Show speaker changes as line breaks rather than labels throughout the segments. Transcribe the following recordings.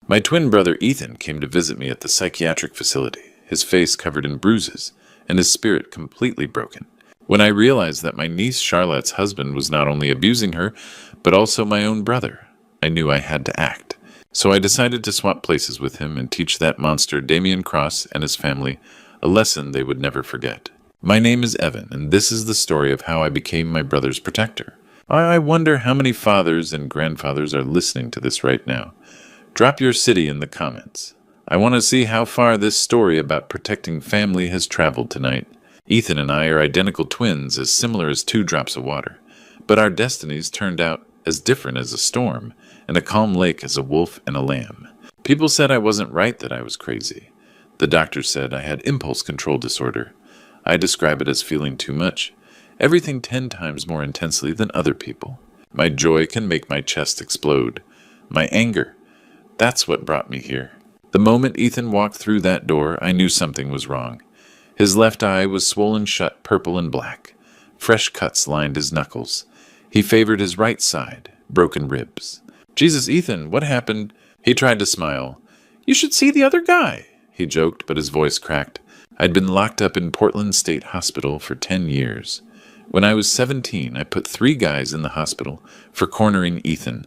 My twin brother Ethan came to visit me at the psychiatric facility, his face covered in bruises, and his spirit completely broken. When I realized that my niece Charlotte's husband was not only abusing her, but also my own brother, I knew I had to act. So I decided to swap places with him and teach that monster Damien Cross and his family a lesson they would never forget. My name is Evan, and this is the story of how I became my brother's protector. I wonder how many fathers and grandfathers are listening to this right now. Drop your city in the comments. I want to see how far this story about protecting family has traveled tonight. Ethan and I are identical twins, as similar as 2 drops of water. But our destinies turned out as different as a storm, and a calm lake as a wolf and a lamb. People said I wasn't right, that I was crazy. The doctor said I had impulse control disorder. I describe it as feeling too much, everything 10 times more intensely than other people. My joy can make my chest explode. My anger, that's what brought me here. The moment Ethan walked through that door, I knew something was wrong. His left eye was swollen shut, purple and black. Fresh cuts lined his knuckles. He favored his right side, broken ribs. Jesus, Ethan, what happened? He tried to smile. You should see the other guy, he joked, but his voice cracked. I'd been locked up in Portland State Hospital for 10 years. When I was 17, I put 3 guys in the hospital for cornering Ethan.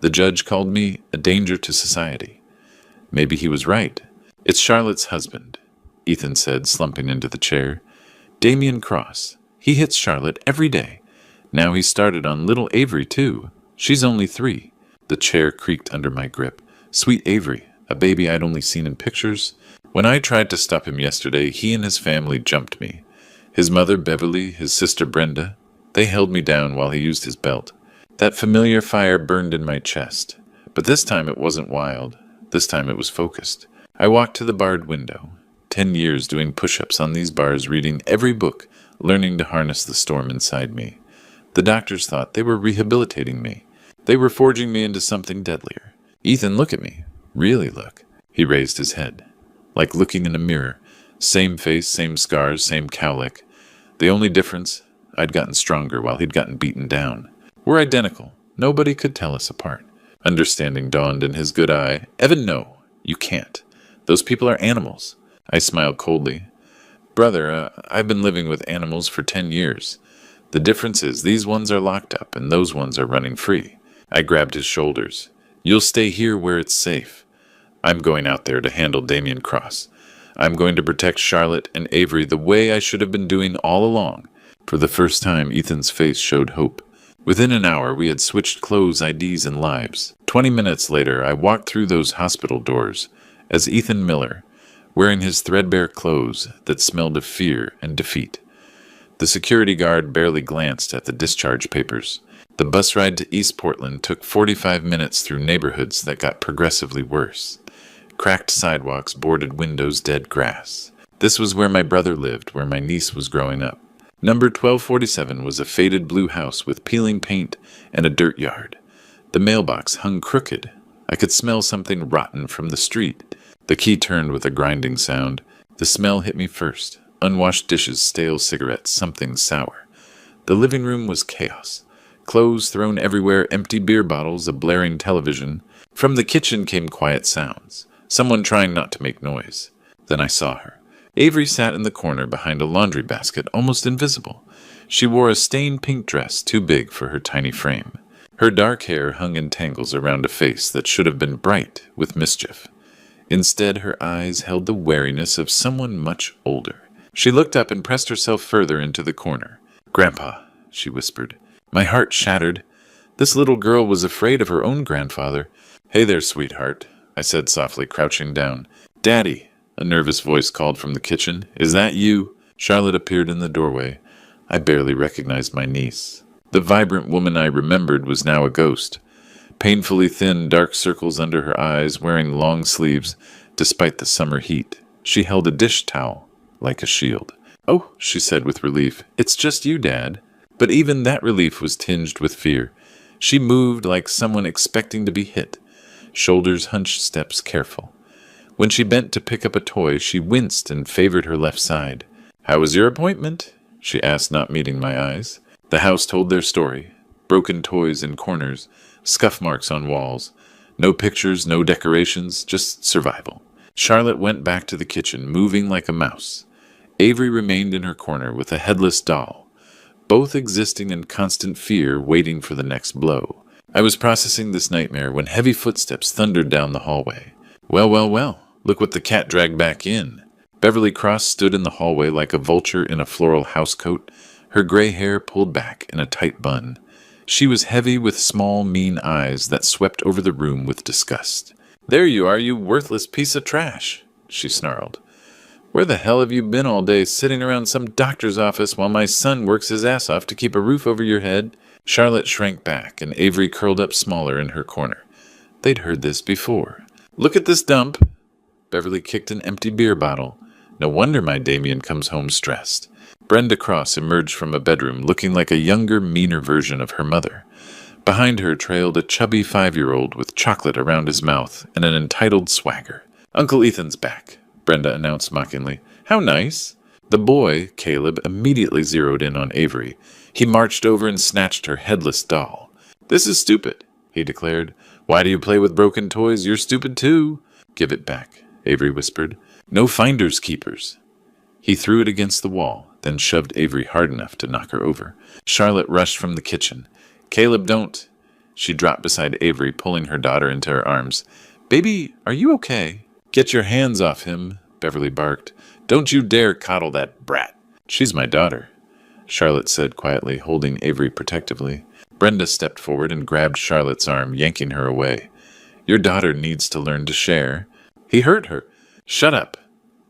The judge called me a danger to society. Maybe he was right. It's Charlotte's husband, Ethan said, slumping into the chair. Damien Cross. He hits Charlotte every day. Now he started on little Avery, too. She's only 3. The chair creaked under my grip. Sweet Avery, a baby I'd only seen in pictures. When I tried to stop him yesterday, he and his family jumped me. His mother, Beverly, his sister, Brenda, they held me down while he used his belt. That familiar fire burned in my chest. But this time it wasn't wild. This time it was focused. I walked to the barred window. 10 years doing push-ups on these bars, reading every book, learning to harness the storm inside me. The doctors thought they were rehabilitating me. They were forging me into something deadlier. Ethan, look at me. Really look. He raised his head. Like looking in a mirror. Same face, same scars, same cowlick. The only difference, I'd gotten stronger while he'd gotten beaten down. We're identical. Nobody could tell us apart. Understanding dawned in his good eye. Evan, no. You can't. Those people are animals. I smiled coldly. Brother, I've been living with animals for 10 years. The difference is these ones are locked up and those ones are running free. I grabbed his shoulders. You'll stay here where it's safe. I'm going out there to handle Damien Cross. I'm going to protect Charlotte and Avery the way I should have been doing all along. For the first time, Ethan's face showed hope. Within an hour, we had switched clothes, IDs, and lives. 20 minutes later, I walked through those hospital doors as Ethan Miller, wearing his threadbare clothes that smelled of fear and defeat. The security guard barely glanced at the discharge papers. The bus ride to East Portland took 45 minutes through neighborhoods that got progressively worse. Cracked sidewalks, boarded windows, dead grass. This was where my brother lived, where my niece was growing up. Number 1247 was a faded blue house with peeling paint and a dirt yard. The mailbox hung crooked. I could smell something rotten from the street. The key turned with a grinding sound. The smell hit me first. Unwashed dishes, stale cigarettes, something sour. The living room was chaos. Clothes thrown everywhere, empty beer bottles, a blaring television. From the kitchen came quiet sounds. Someone trying not to make noise. Then I saw her. Avery sat in the corner behind a laundry basket, almost invisible. She wore a stained pink dress too big for her tiny frame. Her dark hair hung in tangles around a face that should have been bright with mischief. Instead, her eyes held the wariness of someone much older. She looked up and pressed herself further into the corner. "Grandpa," she whispered. My heart shattered. This little girl was afraid of her own grandfather. "Hey there, sweetheart," I said softly, crouching down. "Daddy," a nervous voice called from the kitchen. "Is that you?" Charlotte appeared in the doorway. I barely recognized my niece. The vibrant woman I remembered was now a ghost. Painfully thin, dark circles under her eyes, wearing long sleeves, despite the summer heat. She held a dish towel, like a shield. "Oh," she said with relief, "it's just you, Dad." But even that relief was tinged with fear. She moved like someone expecting to be hit. Shoulders hunched, steps careful. When she bent to pick up a toy, she winced and favored her left side. "How was your appointment?" she asked, not meeting my eyes. The house told their story. Broken toys in corners, scuff marks on walls. No pictures, no decorations, just survival. Charlotte went back to the kitchen, moving like a mouse. Avery remained in her corner with a headless doll, both existing in constant fear, waiting for the next blow. I was processing this nightmare when heavy footsteps thundered down the hallway. Well, well, well, look what the cat dragged back in. Beverly Cross stood in the hallway like a vulture in a floral housecoat, her gray hair pulled back in a tight bun. She was heavy with small, mean eyes that swept over the room with disgust. "There you are, you worthless piece of trash," she snarled. "Where the hell have you been all day, sitting around some doctor's office while my son works his ass off to keep a roof over your head?" Charlotte shrank back, and Avery curled up smaller in her corner. They'd heard this before. "Look at this dump." Beverly kicked an empty beer bottle. "No wonder my Damien comes home stressed." Brenda Cross emerged from a bedroom looking like a younger, meaner version of her mother. Behind her trailed a chubby 5-year-old with chocolate around his mouth and an entitled swagger. "Uncle Ethan's back," Brenda announced mockingly. "How nice." The boy, Caleb, immediately zeroed in on Avery. He marched over and snatched her headless doll. "This is stupid," he declared. "Why do you play with broken toys? You're stupid too." "Give it back," Avery whispered. "No finders keepers." He threw it against the wall, then shoved Avery hard enough to knock her over. Charlotte rushed from the kitchen. "Caleb, don't." She dropped beside Avery, pulling her daughter into her arms. "Baby, are you okay?" "Get your hands off him," Beverly barked. "Don't you dare coddle that brat." "She's my daughter," Charlotte said quietly, holding Avery protectively. Brenda stepped forward and grabbed Charlotte's arm, yanking her away. "Your daughter needs to learn to share." "He hurt her." "Shut up."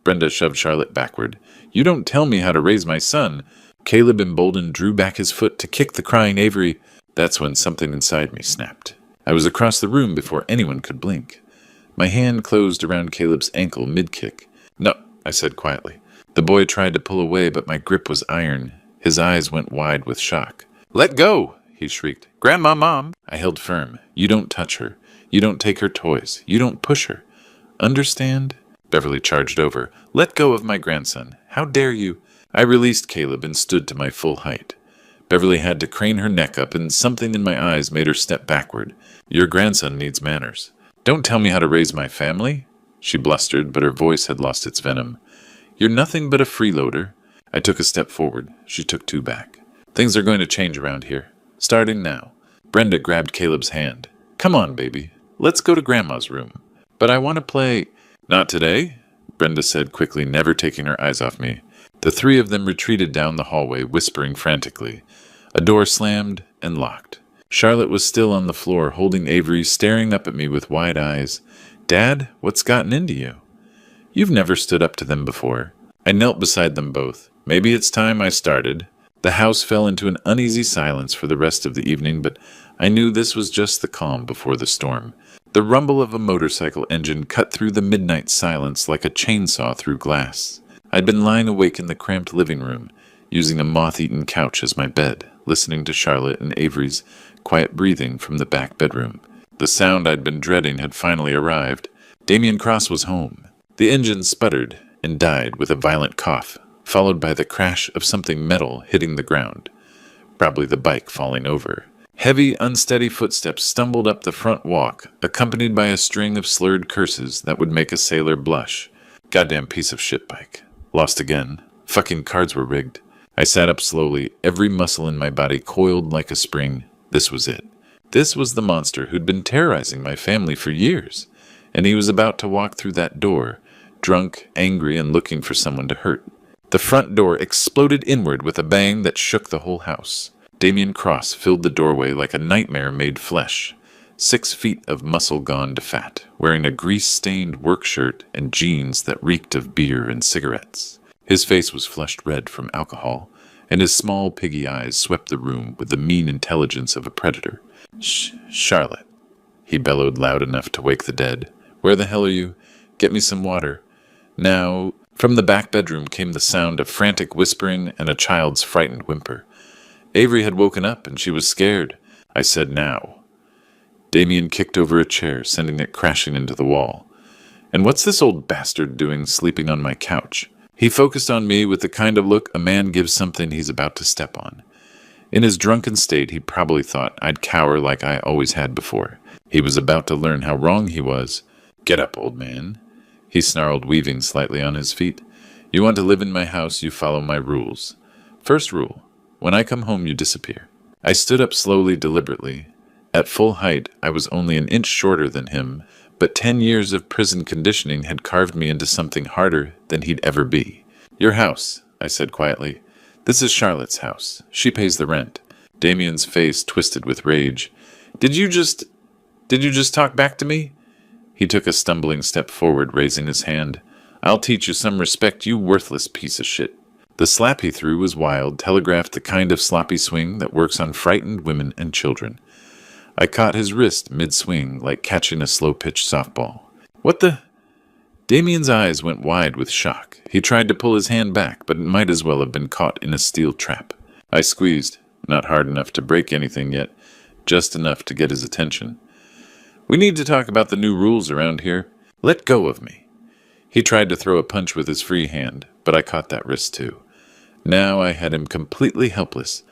Brenda shoved Charlotte backward. "You don't tell me how to raise my son." Caleb, emboldened, drew back his foot to kick the crying Avery. That's when something inside me snapped. I was across the room before anyone could blink. My hand closed around Caleb's ankle mid-kick. "No," I said quietly. The boy tried to pull away, but my grip was iron. His eyes went wide with shock. "Let go!" he shrieked. "Grandma, Mom!" I held firm. "You don't touch her. You don't take her toys. You don't push her. Understand?" Beverly charged over. "Let go of my grandson. How dare you?" I released Caleb and stood to my full height. Beverly had to crane her neck up, and something in my eyes made her step backward. "Your grandson needs manners." "Don't tell me how to raise my family," she blustered, but her voice had lost its venom. "You're nothing but a freeloader." I took a step forward. She took 2 back. "Things are going to change around here. Starting now." Brenda grabbed Caleb's hand. "Come on, baby. Let's go to Grandma's room." "But I want to play." "Not today," Brenda said quickly, never taking her eyes off me. The 3 of them retreated down the hallway, whispering frantically. A door slammed and locked. Charlotte was still on the floor, holding Avery, staring up at me with wide eyes. "Dad, what's gotten into you?" "You've never stood up to them before." I knelt beside them both. Maybe it's time I started. The house fell into an uneasy silence for the rest of the evening, but I knew this was just the calm before the storm. The rumble of a motorcycle engine cut through the midnight silence like a chainsaw through glass. I'd been lying awake in the cramped living room, using a moth-eaten couch as my bed, listening to Charlotte and Avery's quiet breathing from the back bedroom. The sound I'd been dreading had finally arrived. Damien Cross was home. The engine sputtered and died with a violent cough, followed by the crash of something metal hitting the ground. Probably the bike falling over. Heavy, unsteady footsteps stumbled up the front walk, accompanied by a string of slurred curses that would make a sailor blush. "Goddamn piece of shit bike. Lost again. Fucking cards were rigged." I sat up slowly, every muscle in my body coiled like a spring. This was it. This was the monster who'd been terrorizing my family for years. And he was about to walk through that door, drunk, angry, and looking for someone to hurt. The front door exploded inward with a bang that shook the whole house. Damien Cross filled the doorway like a nightmare made flesh. 6 feet of muscle gone to fat, wearing a grease-stained work shirt and jeans that reeked of beer and cigarettes. His face was flushed red from alcohol, and his small piggy eyes swept the room with the mean intelligence of a predator. Charlotte," he bellowed loud enough to wake the dead. "Where the hell are you? Get me some water." Now, from the back bedroom came the sound of frantic whispering and a child's frightened whimper. Avery had woken up, and she was scared. I said, "Now." Damien kicked over a chair, sending it crashing into the wall. "And what's this old bastard doing sleeping on my couch?" He focused on me with the kind of look a man gives something he's about to step on. In his drunken state, he probably thought I'd cower like I always had before. He was about to learn how wrong he was. "Get up, old man," he snarled, weaving slightly on his feet. "You want to live in my house, you follow my rules. First rule, when I come home, you disappear." I stood up slowly, deliberately. At full height, I was only an inch shorter than him, but 10 years of prison conditioning had carved me into something harder than he'd ever be. "Your house," I said quietly. "This is Charlotte's house. She pays the rent." Damien's face twisted with rage. Did you just talk back to me?" He took a stumbling step forward, raising his hand. "I'll teach you some respect, you worthless piece of shit." The slap he threw was wild, telegraphed the kind of sloppy swing that works on frightened women and children. I caught his wrist mid-swing, like catching a slow-pitch softball. "What the—" Damien's eyes went wide with shock. He tried to pull his hand back, but it might as well have been caught in a steel trap. I squeezed, not hard enough to break anything yet, just enough to get his attention. "We need to talk about the new rules around here. Let go of me." He tried to throw a punch with his free hand, but I caught that wrist too. Now I had him completely helpless,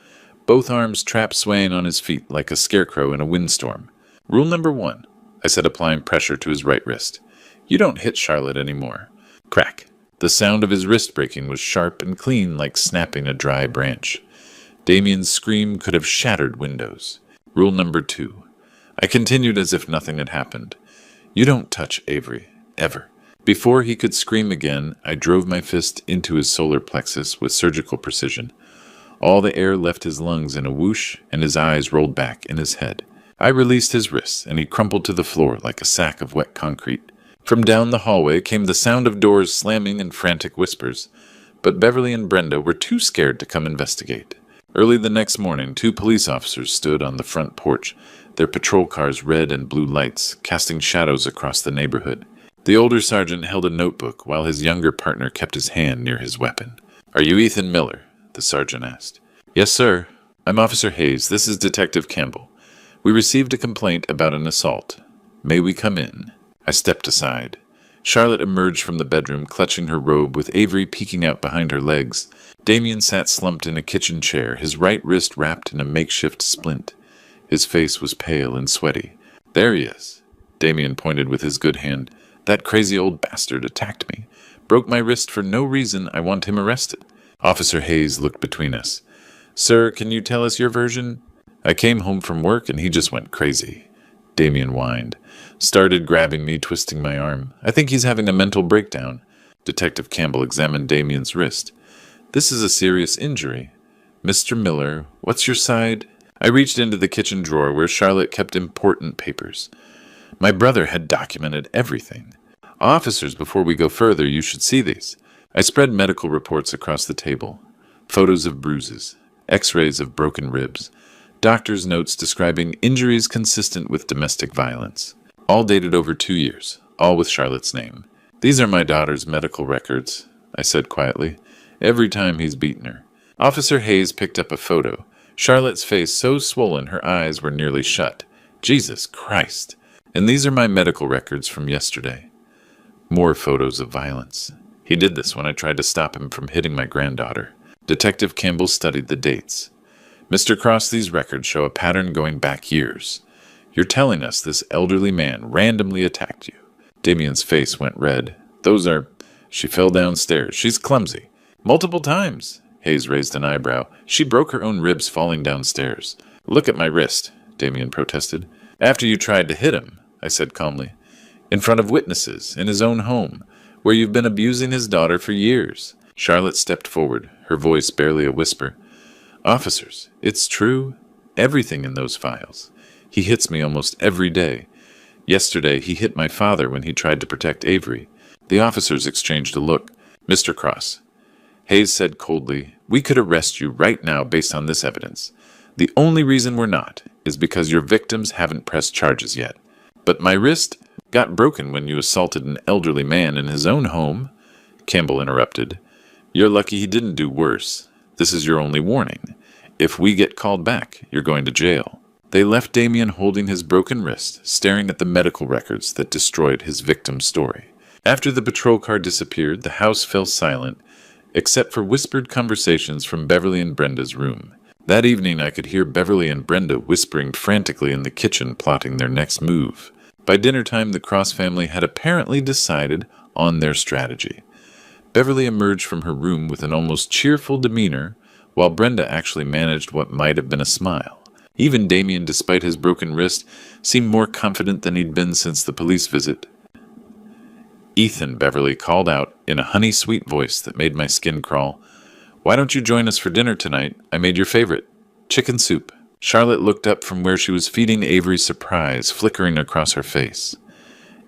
both arms trapped swaying on his feet like a scarecrow in a windstorm. "Rule number 1, I said, applying pressure to his right wrist. "You don't hit Charlotte anymore." Crack. The sound of his wrist breaking was sharp and clean, like snapping a dry branch. Damien's scream could have shattered windows. "Rule number 2, I continued as if nothing had happened. "You don't touch Avery, ever." Before he could scream again, I drove my fist into his solar plexus with surgical precision. All the air left his lungs in a whoosh, and his eyes rolled back in his head. I released his wrists, and he crumpled to the floor like a sack of wet concrete. From down the hallway came the sound of doors slamming and frantic whispers, but Beverly and Brenda were too scared to come investigate. Early the next morning, 2 police officers stood on the front porch, their patrol cars' red and blue lights casting shadows across the neighborhood. The older sergeant held a notebook while his younger partner kept his hand near his weapon. "Are you Ethan Miller?" the sergeant asked. "Yes, sir. I'm Officer Hayes. This is Detective Campbell. We received a complaint about an assault. May we come in?" I stepped aside. Charlotte emerged from the bedroom, clutching her robe, with Avery peeking out behind her legs. Damien sat slumped in a kitchen chair, his right wrist wrapped in a makeshift splint. His face was pale and sweaty. "There he is." Damien pointed with his good hand. "That crazy old bastard attacked me. Broke my wrist for no reason. I want him arrested." Officer Hayes looked between us. "Sir, can you tell us your version?" "I came home from work and he just went crazy." Damien whined. Started grabbing me, twisting my arm. "I think he's having a mental breakdown." Detective Campbell examined Damien's wrist. "This is a serious injury. Mr. Miller, what's your side?" I reached into the kitchen drawer where Charlotte kept important papers. My brother had documented everything. "Officers, before we go further, you should see these." I spread medical reports across the table. Photos of bruises, x-rays of broken ribs, doctor's notes describing injuries consistent with domestic violence. All dated over 2 years, all with Charlotte's name. "These are my daughter's medical records," I said quietly. "Every time he's beaten her." Officer Hayes picked up a photo. Charlotte's face so swollen her eyes were nearly shut. "Jesus Christ. And these are my medical records from yesterday." More photos of violence. He did this when I tried to stop him from hitting my granddaughter. Detective Campbell studied the dates. "Mr. Cross, these records show a pattern going back years. You're telling us this elderly man randomly attacked you." Damien's face went red. "Those are—" "She fell downstairs. She's clumsy." "Multiple times." Hayes raised an eyebrow. "She broke her own ribs falling downstairs." "Look at my wrist," Damien protested. "After you tried to hit him," I said calmly. "In front of witnesses, in his own home, where you've been abusing his daughter for years." Charlotte stepped forward, her voice barely a whisper. "Officers, it's true. Everything in those files. He hits me almost every day. Yesterday, he hit my father when he tried to protect Avery." The officers exchanged a look. "Mr. Cross," Hayes said coldly, "we could arrest you right now based on this evidence. The only reason we're not is because your victims haven't pressed charges yet. But my wrist got broken when you assaulted an elderly man in his own home." Campbell interrupted. "You're lucky he didn't do worse. This is your only warning. If we get called back, you're going to jail." They left Damien holding his broken wrist, staring at the medical records that destroyed his victim's story. After the patrol car disappeared, the house fell silent, except for whispered conversations from Beverly and Brenda's room. That evening, I could hear Beverly and Brenda whispering frantically in the kitchen, plotting their next move. By dinner time, the Cross family had apparently decided on their strategy. Beverly emerged from her room with an almost cheerful demeanor, while Brenda actually managed what might have been a smile. Even Damien, despite his broken wrist, seemed more confident than he'd been since the police visit. "Ethan," Beverly called out in a honey-sweet voice that made my skin crawl. "Why don't you join us for dinner tonight? I made your favorite, chicken soup." Charlotte looked up from where she was feeding Avery, surprise flickering across her face.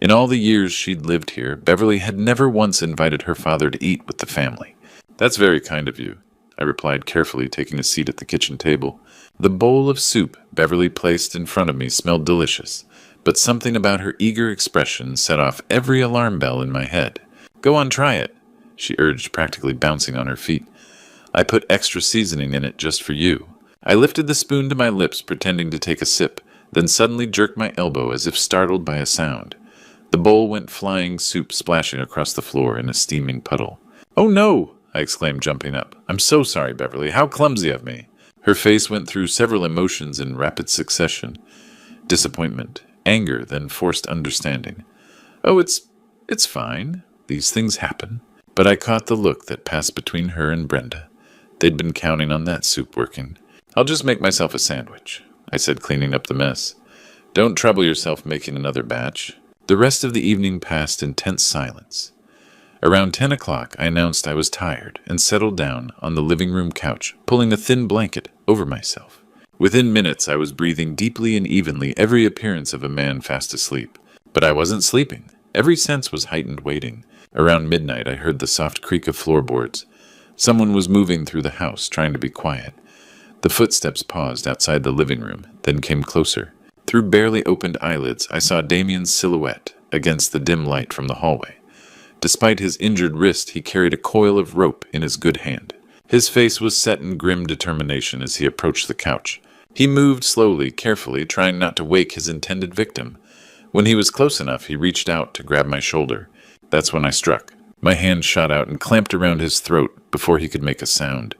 In all the years she'd lived here, Beverly had never once invited her father to eat with the family. "That's very kind of you," I replied carefully, taking a seat at the kitchen table. The bowl of soup Beverly placed in front of me smelled delicious, but something about her eager expression set off every alarm bell in my head. "Go on, try it," she urged, practically bouncing on her feet. "I put extra seasoning in it just for you." I lifted the spoon to my lips, pretending to take a sip, then suddenly jerked my elbow as if startled by a sound. The bowl went flying, soup splashing across the floor in a steaming puddle. "Oh no!" I exclaimed, jumping up. "I'm so sorry, Beverly. How clumsy of me." Her face went through several emotions in rapid succession. Disappointment, anger, then forced understanding. "Oh, it's fine. These things happen." But I caught the look that passed between her and Brenda. They'd been counting on that soup working. "I'll just make myself a sandwich," I said, cleaning up the mess. "Don't trouble yourself making another batch." The rest of the evening passed in tense silence. Around 10 o'clock, I announced I was tired and settled down on the living room couch, pulling a thin blanket over myself. Within minutes, I was breathing deeply and evenly, every appearance of a man fast asleep. But I wasn't sleeping. Every sense was heightened, waiting. Around midnight, I heard the soft creak of floorboards. Someone was moving through the house, trying to be quiet. The footsteps paused outside the living room, then came closer. Through barely opened eyelids, I saw Damien's silhouette against the dim light from the hallway. Despite his injured wrist, he carried a coil of rope in his good hand. His face was set in grim determination as he approached the couch. He moved slowly, carefully, trying not to wake his intended victim. When he was close enough, he reached out to grab my shoulder. That's when I struck. My hand shot out and clamped around his throat before he could make a sound.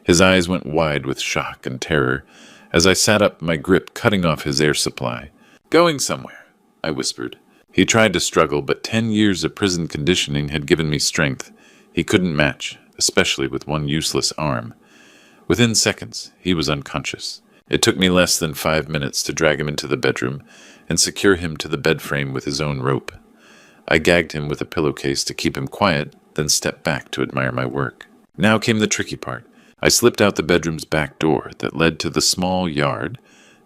His eyes went wide with shock and terror as I sat up, my grip cutting off his air supply. "Going somewhere," I whispered. He tried to struggle, but 10 years of prison conditioning had given me strength he couldn't match, especially with one useless arm. Within seconds, he was unconscious. It took me less than 5 minutes to drag him into the bedroom and secure him to the bed frame with his own rope. I gagged him with a pillowcase to keep him quiet, then stepped back to admire my work. Now came the tricky part. I slipped out the bedroom's back door that led to the small yard,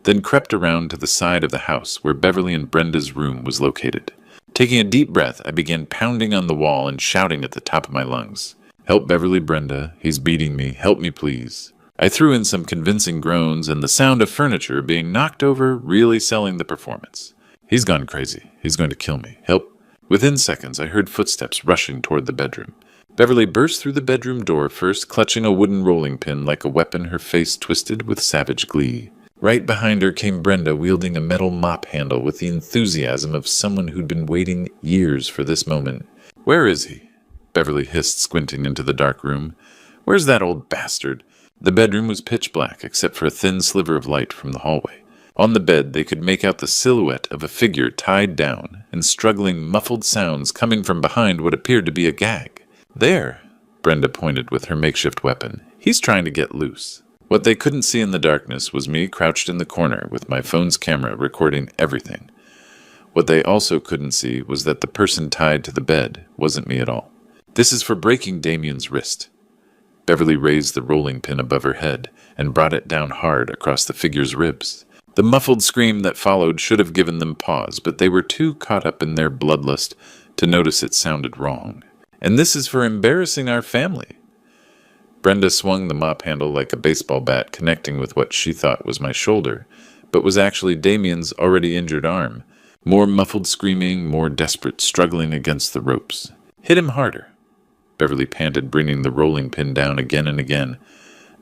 then crept around to the side of the house where Beverly and Brenda's room was located. Taking a deep breath, I began pounding on the wall and shouting at the top of my lungs. "Help Beverly, Brenda. He's beating me. Help me, please." I threw in some convincing groans and the sound of furniture being knocked over, really selling the performance. "He's gone crazy. He's going to kill me. Help." Within seconds, I heard footsteps rushing toward the bedroom. Beverly burst through the bedroom door, first clutching a wooden rolling pin like a weapon, her face twisted with savage glee. Right behind her came Brenda, wielding a metal mop handle with the enthusiasm of someone who'd been waiting years for this moment. "Where is he?" Beverly hissed, squinting into the dark room. "Where's that old bastard?" The bedroom was pitch black, except for a thin sliver of light from the hallway. On the bed, they could make out the silhouette of a figure tied down, and struggling, muffled sounds coming from behind what appeared to be a gag. "There," Brenda pointed with her makeshift weapon. "He's trying to get loose." What they couldn't see in the darkness was me crouched in the corner with my phone's camera recording everything. What they also couldn't see was that the person tied to the bed wasn't me at all. "This is for breaking Damien's wrist." Beverly raised the rolling pin above her head and brought it down hard across the figure's ribs. The muffled scream that followed should have given them pause, but they were too caught up in their bloodlust to notice it sounded wrong. "And this is for embarrassing our family." Brenda swung the mop handle like a baseball bat, connecting with what she thought was my shoulder, but was actually Damien's already injured arm. More muffled screaming, more desperate struggling against the ropes. "Hit him harder," Beverly panted, bringing the rolling pin down again and again.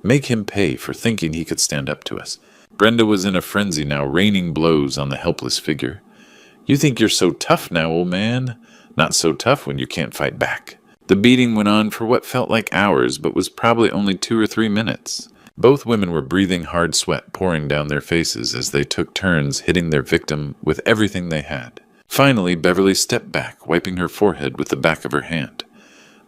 "Make him pay for thinking he could stand up to us." Brenda was in a frenzy now, raining blows on the helpless figure. "You think you're so tough now, old man? Not so tough when you can't fight back." The beating went on for what felt like hours, but was probably only 2 or 3 minutes. Both women were breathing hard sweat pouring down their faces as they took turns hitting their victim with everything they had. Finally, Beverly stepped back, wiping her forehead with the back of her hand.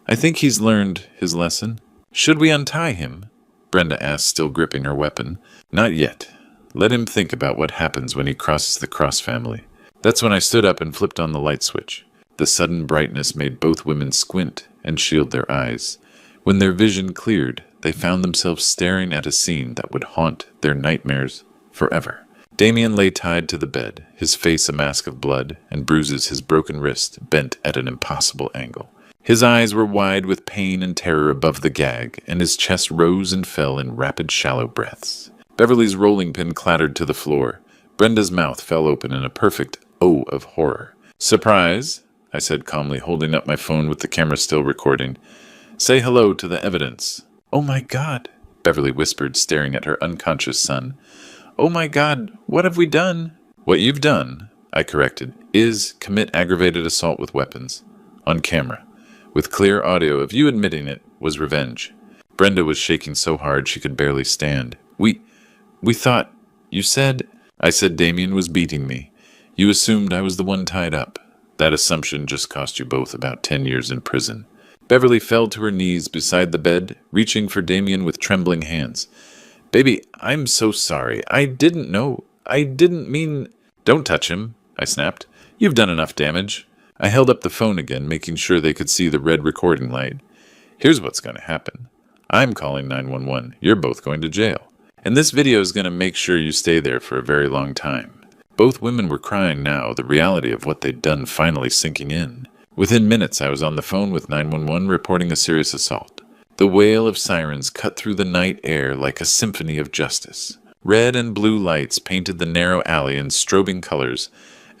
"I think he's learned his lesson." "Should we untie him?" Brenda asked, still gripping her weapon. "Not yet. Let him think about what happens when he crosses the Cross family." That's when I stood up and flipped on the light switch. The sudden brightness made both women squint and shield their eyes. When their vision cleared, they found themselves staring at a scene that would haunt their nightmares forever. Damien lay tied to the bed, his face a mask of blood, and bruises his broken wrist bent at an impossible angle. His eyes were wide with pain and terror above the gag, and his chest rose and fell in rapid, shallow breaths. Beverly's rolling pin clattered to the floor. Brenda's mouth fell open in a perfect O of horror. "Surprise," I said calmly, holding up my phone with the camera still recording. "Say hello to the evidence." "Oh my God," Beverly whispered, staring at her unconscious son. "Oh my God, what have we done?" "What you've done," I corrected, "is commit aggravated assault with weapons. On camera. With clear audio of you admitting it was revenge." Brenda was shaking so hard she could barely stand. We thought, you said..." "I said Damien was beating me. You assumed I was the one tied up. That assumption just cost you both about 10 years in prison." Beverly fell to her knees beside the bed, reaching for Damien with trembling hands. "Baby, I'm so sorry. I didn't know. I didn't mean..." "Don't touch him," I snapped. "You've done enough damage." I held up the phone again, making sure they could see the red recording light. "Here's what's going to happen. I'm calling 911. You're both going to jail. And this video is going to make sure you stay there for a very long time." Both women were crying now, the reality of what they'd done finally sinking in. Within minutes, I was on the phone with 911 reporting a serious assault. The wail of sirens cut through the night air like a symphony of justice. Red and blue lights painted the narrow alley in strobing colors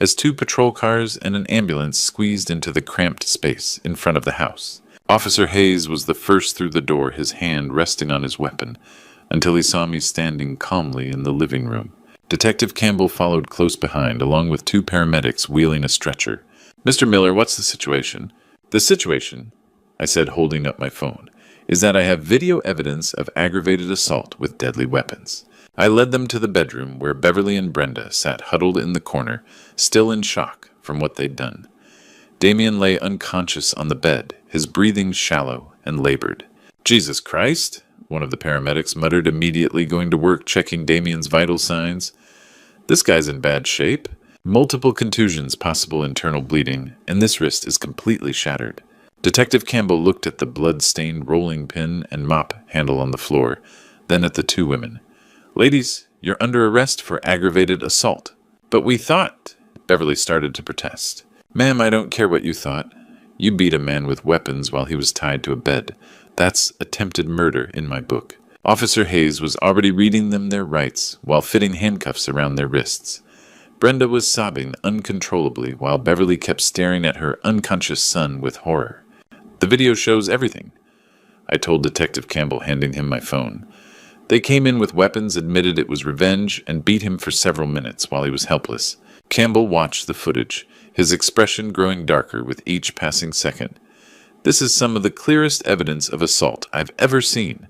as 2 patrol cars and an ambulance squeezed into the cramped space in front of the house. Officer Hayes was the first through the door, his hand resting on his weapon, until he saw me standing calmly in the living room. Detective Campbell followed close behind, along with 2 paramedics wheeling a stretcher. "Mr. Miller, what's the situation?" "The situation," I said, holding up my phone, "is that I have video evidence of aggravated assault with deadly weapons." I led them to the bedroom where Beverly and Brenda sat huddled in the corner, still in shock from what they'd done. Damien lay unconscious on the bed, his breathing shallow and labored. "Jesus Christ," one of the paramedics muttered, immediately going to work checking Damien's vital signs. "This guy's in bad shape. Multiple contusions, possible internal bleeding, and this wrist is completely shattered." Detective Campbell looked at the blood-stained rolling pin and mop handle on the floor, then at the 2 women. "Ladies, you're under arrest for aggravated assault." "But we thought..." Beverly started to protest. "Ma'am, I don't care what you thought. You beat a man with weapons while he was tied to a bed. That's attempted murder in my book." Officer Hayes was already reading them their rights while fitting handcuffs around their wrists. Brenda was sobbing uncontrollably while Beverly kept staring at her unconscious son with horror. "The video shows everything," I told Detective Campbell, handing him my phone. "They came in with weapons, admitted it was revenge, and beat him for several minutes while he was helpless." Campbell watched the footage, his expression growing darker with each passing second. "This is some of the clearest evidence of assault I've ever seen.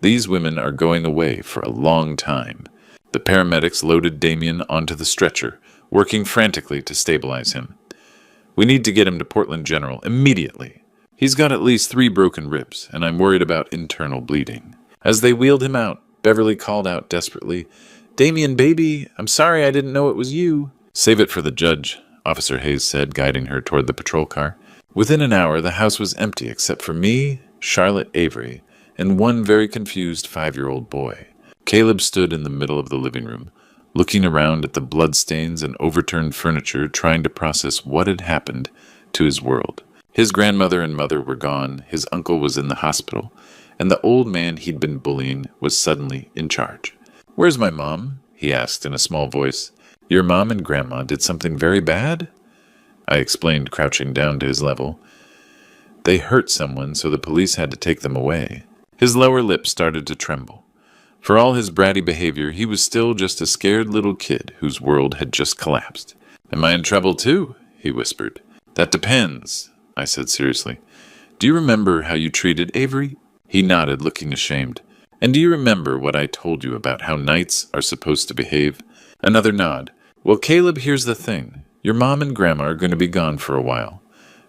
These women are going away for a long time." The paramedics loaded Damien onto the stretcher, working frantically to stabilize him. "We need to get him to Portland General immediately. He's got at least 3 broken ribs, and I'm worried about internal bleeding." As they wheeled him out, Beverly called out desperately, "Damien, baby, I'm sorry I didn't know it was you." "Save it for the judge," Officer Hayes said, guiding her toward the patrol car. Within an hour, the house was empty except for me, Charlotte Avery, and 1 very confused 5-year-old boy. Caleb stood in the middle of the living room, looking around at the bloodstains and overturned furniture, trying to process what had happened to his world. His grandmother and mother were gone, his uncle was in the hospital, and the old man he'd been bullying was suddenly in charge. "Where's my mom?" he asked in a small voice. "Your mom and grandma did something very bad?" I explained, crouching down to his level. "They hurt someone, so the police had to take them away." His lower lip started to tremble. For all his bratty behavior, he was still just a scared little kid whose world had just collapsed. "Am I in trouble too?" he whispered. "That depends," I said seriously. "Do you remember how you treated Avery?" He nodded, looking ashamed. And do you remember what I told you about how knights are supposed to behave? Another nod. Well, Caleb, here's the thing. Your mom and grandma are going to be gone for a while.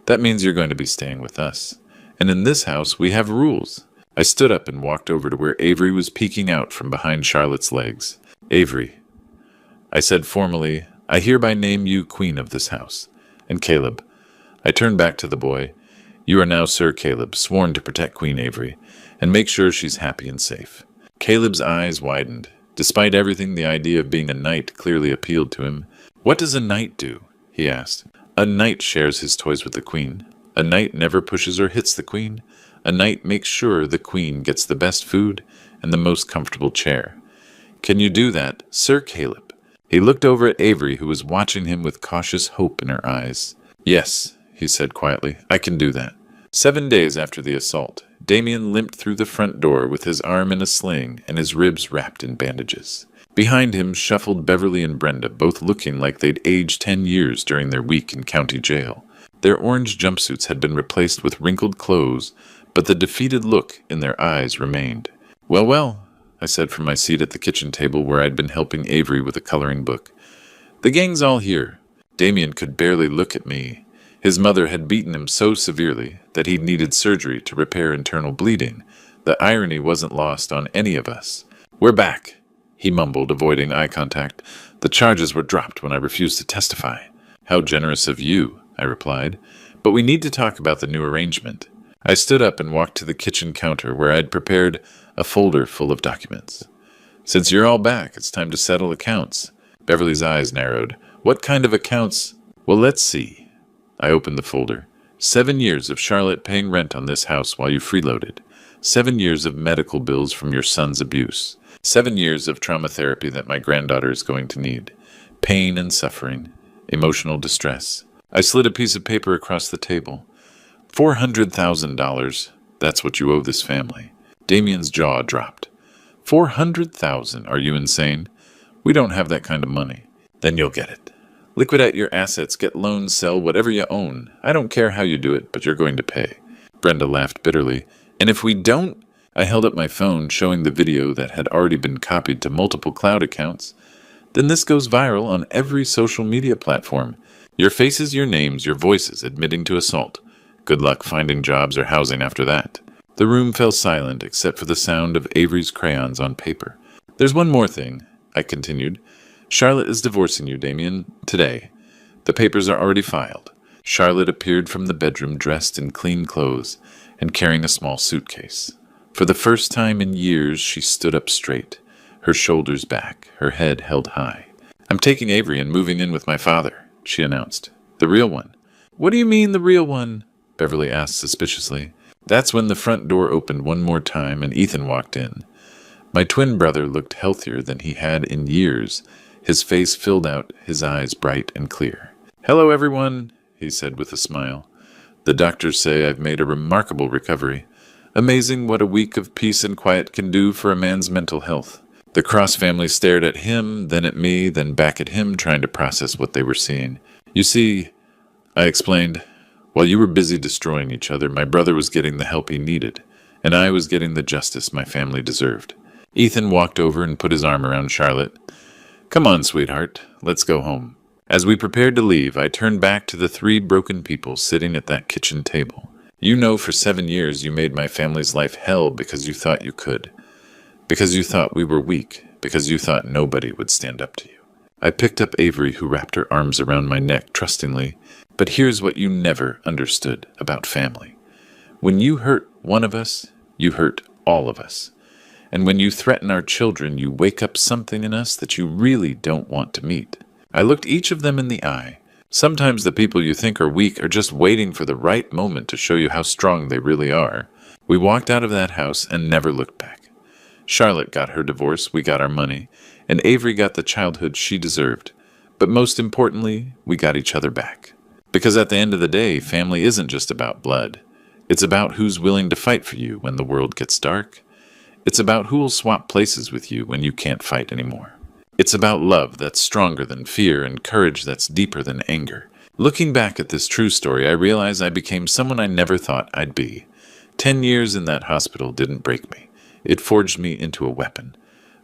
That means you're going to be staying with us. And in this house, we have rules. I stood up and walked over to where Avery was peeking out from behind Charlotte's legs. Avery, I said formally, I hereby name you queen of this house. And Caleb, I turned back to the boy. You are now Sir Caleb, sworn to protect Queen Avery, and make sure she's happy and safe. Caleb's eyes widened. Despite everything, the idea of being a knight clearly appealed to him. What does a knight do? He asked. A knight shares his toys with the queen. A knight never pushes or hits the queen. A knight makes sure the queen gets the best food and the most comfortable chair. Can you do that, Sir Caleb? He looked over at Avery, who was watching him with cautious hope in her eyes. Yes, he said quietly, I can do that. 7 days after the assault, Damien limped through the front door with his arm in a sling and his ribs wrapped in bandages. Behind him shuffled Beverly and Brenda, both looking like they'd aged 10 years during their week in county jail. Their orange jumpsuits had been replaced with wrinkled clothes, but the defeated look in their eyes remained. Well, well, I said from my seat at the kitchen table where I'd been helping Avery with a coloring book. The gang's all here. Damien could barely look at me. His mother had beaten him so severely that he'd needed surgery to repair internal bleeding. The irony wasn't lost on any of us. We're back, he mumbled, avoiding eye contact. The charges were dropped when I refused to testify. How generous of you, I replied. But we need to talk about the new arrangement. I stood up and walked to the kitchen counter where I'd prepared a folder full of documents. Since you're all back, it's time to settle accounts. Beverly's eyes narrowed. What kind of accounts? Well, let's see. I opened the folder. 7 years of Charlotte paying rent on this house while you freeloaded. 7 years of medical bills from your son's abuse. 7 years of trauma therapy that my granddaughter is going to need. Pain and suffering. Emotional distress. I slid a piece of paper across the table. $400,000. That's what you owe this family. Damien's jaw dropped. 400,000? Are you insane? We don't have that kind of money. Then you'll get it. Liquidate your assets, get loans, sell whatever you own. I don't care how you do it, but you're going to pay. Brenda laughed bitterly. And if we don't? I held up my phone, showing the video that had already been copied to multiple cloud accounts. Then this goes viral on every social media platform. Your faces, your names, your voices admitting to assault. Good luck finding jobs or housing after that. The room fell silent except for the sound of Avery's crayons on paper. There's one more thing, I continued. Charlotte is divorcing you, Damien, today. The papers are already filed. Charlotte appeared from the bedroom dressed in clean clothes and carrying a small suitcase. For the first time in years, she stood up straight, her shoulders back, her head held high. I'm taking Avery and moving in with my father, she announced. The real one. What do you mean, the real one? Beverly asked suspiciously. That's when the front door opened one more time and Ethan walked in. My twin brother looked healthier than he had in years. His face filled out, his eyes bright and clear. Hello, everyone, he said with a smile. The doctors say I've made a remarkable recovery. Amazing what a week of peace and quiet can do for a man's mental health. The Cross family stared at him, then at me, then back at him, trying to process what they were seeing. You see, I explained, while you were busy destroying each other, my brother was getting the help he needed, and I was getting the justice my family deserved. Ethan walked over and put his arm around Charlotte. Come on, sweetheart, let's go home. As we prepared to leave, I turned back to the 3 broken people sitting at that kitchen table. You know, for 7 years you made my family's life hell because you thought you could. Because you thought we were weak. Because you thought nobody would stand up to you. I picked up Avery, who wrapped her arms around my neck trustingly. But here's what you never understood about family. When you hurt one of us, you hurt all of us. And when you threaten our children, you wake up something in us that you really don't want to meet. I looked each of them in the eye. Sometimes the people you think are weak are just waiting for the right moment to show you how strong they really are. We walked out of that house and never looked back. Charlotte got her divorce, we got our money, and Avery got the childhood she deserved. But most importantly, we got each other back. Because at the end of the day, family isn't just about blood. It's about who's willing to fight for you when the world gets dark. It's about who will swap places with you when you can't fight anymore. It's about love that's stronger than fear and courage that's deeper than anger. Looking back at this true story, I realize I became someone I never thought I'd be. 10 years in that hospital didn't break me. It forged me into a weapon.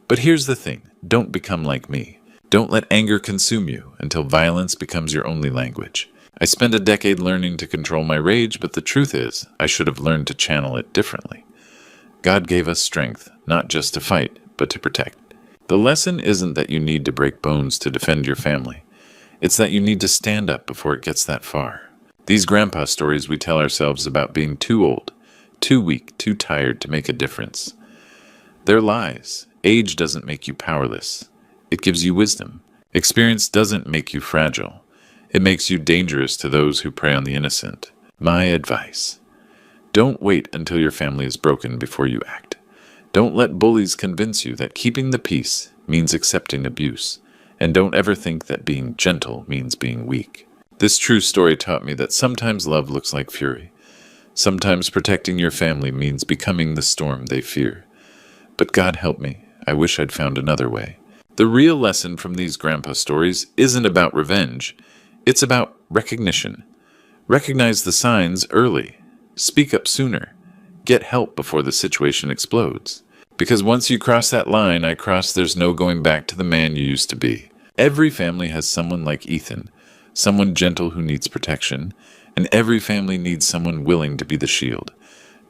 But here's the thing, don't become like me. Don't let anger consume you until violence becomes your only language. I spent a decade learning to control my rage, but the truth is, I should have learned to channel it differently. God gave us strength, not just to fight, but to protect. The lesson isn't that you need to break bones to defend your family. It's that you need to stand up before it gets that far. These grandpa stories we tell ourselves about being too old, too weak, too tired to make a difference. They're lies. Age doesn't make you powerless. It gives you wisdom. Experience doesn't make you fragile. It makes you dangerous to those who prey on the innocent. My advice: don't wait until your family is broken before you act. Don't let bullies convince you that keeping the peace means accepting abuse. And don't ever think that being gentle means being weak. This true story taught me that sometimes love looks like fury. Sometimes protecting your family means becoming the storm they fear. But God help me, I wish I'd found another way. The real lesson from these grandpa stories isn't about revenge. It's about recognition. Recognize the signs early. Speak up sooner. Get help before the situation explodes. Because once you cross that line I crossed, there's no going back to the man you used to be. Every family has someone like Ethan, someone gentle who needs protection, and every family needs someone willing to be the shield.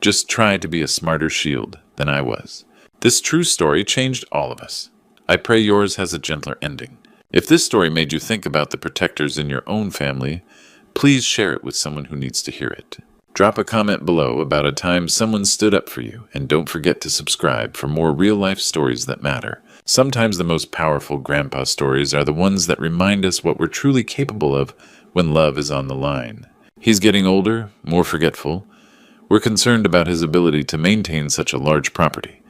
Just try to be a smarter shield than I was. This true story changed all of us. I pray yours has a gentler ending. If this story made you think about the protectors in your own family, please share it with someone who needs to hear it. Drop a comment below about a time someone stood up for you, and don't forget to subscribe for more real-life stories that matter. Sometimes the most powerful grandpa stories are the ones that remind us what we're truly capable of when love is on the line. He's getting older, more forgetful. We're concerned about his ability to maintain such a large property.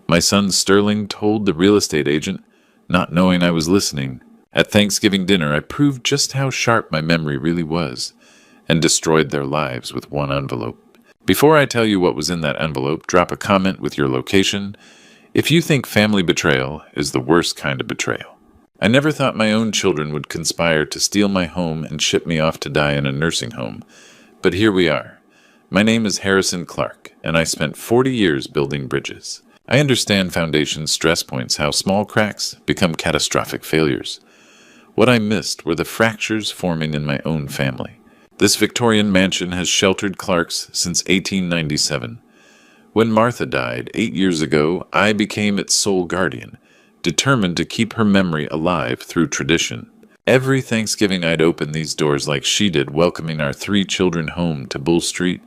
My son Sterling told the real estate agent, not knowing I was listening. At Thanksgiving dinner, I proved just how sharp my memory really was, and destroyed their lives with one envelope. Before I tell you what was in that envelope, drop a comment with your location if you think family betrayal is the worst kind of betrayal. I never thought my own children would conspire to steal my home and ship me off to die in a nursing home, but here we are. My name is Harrison Clark, and I spent 40 years building bridges. I understand foundation stress points, how small cracks become catastrophic failures. What I missed were the fractures forming in my own family. This Victorian mansion has sheltered Clarks since 1897. When Martha died 8 years ago, I became its sole guardian, determined to keep her memory alive through tradition. Every Thanksgiving I'd open these doors like she did, welcoming our 3 children home to Bull Street.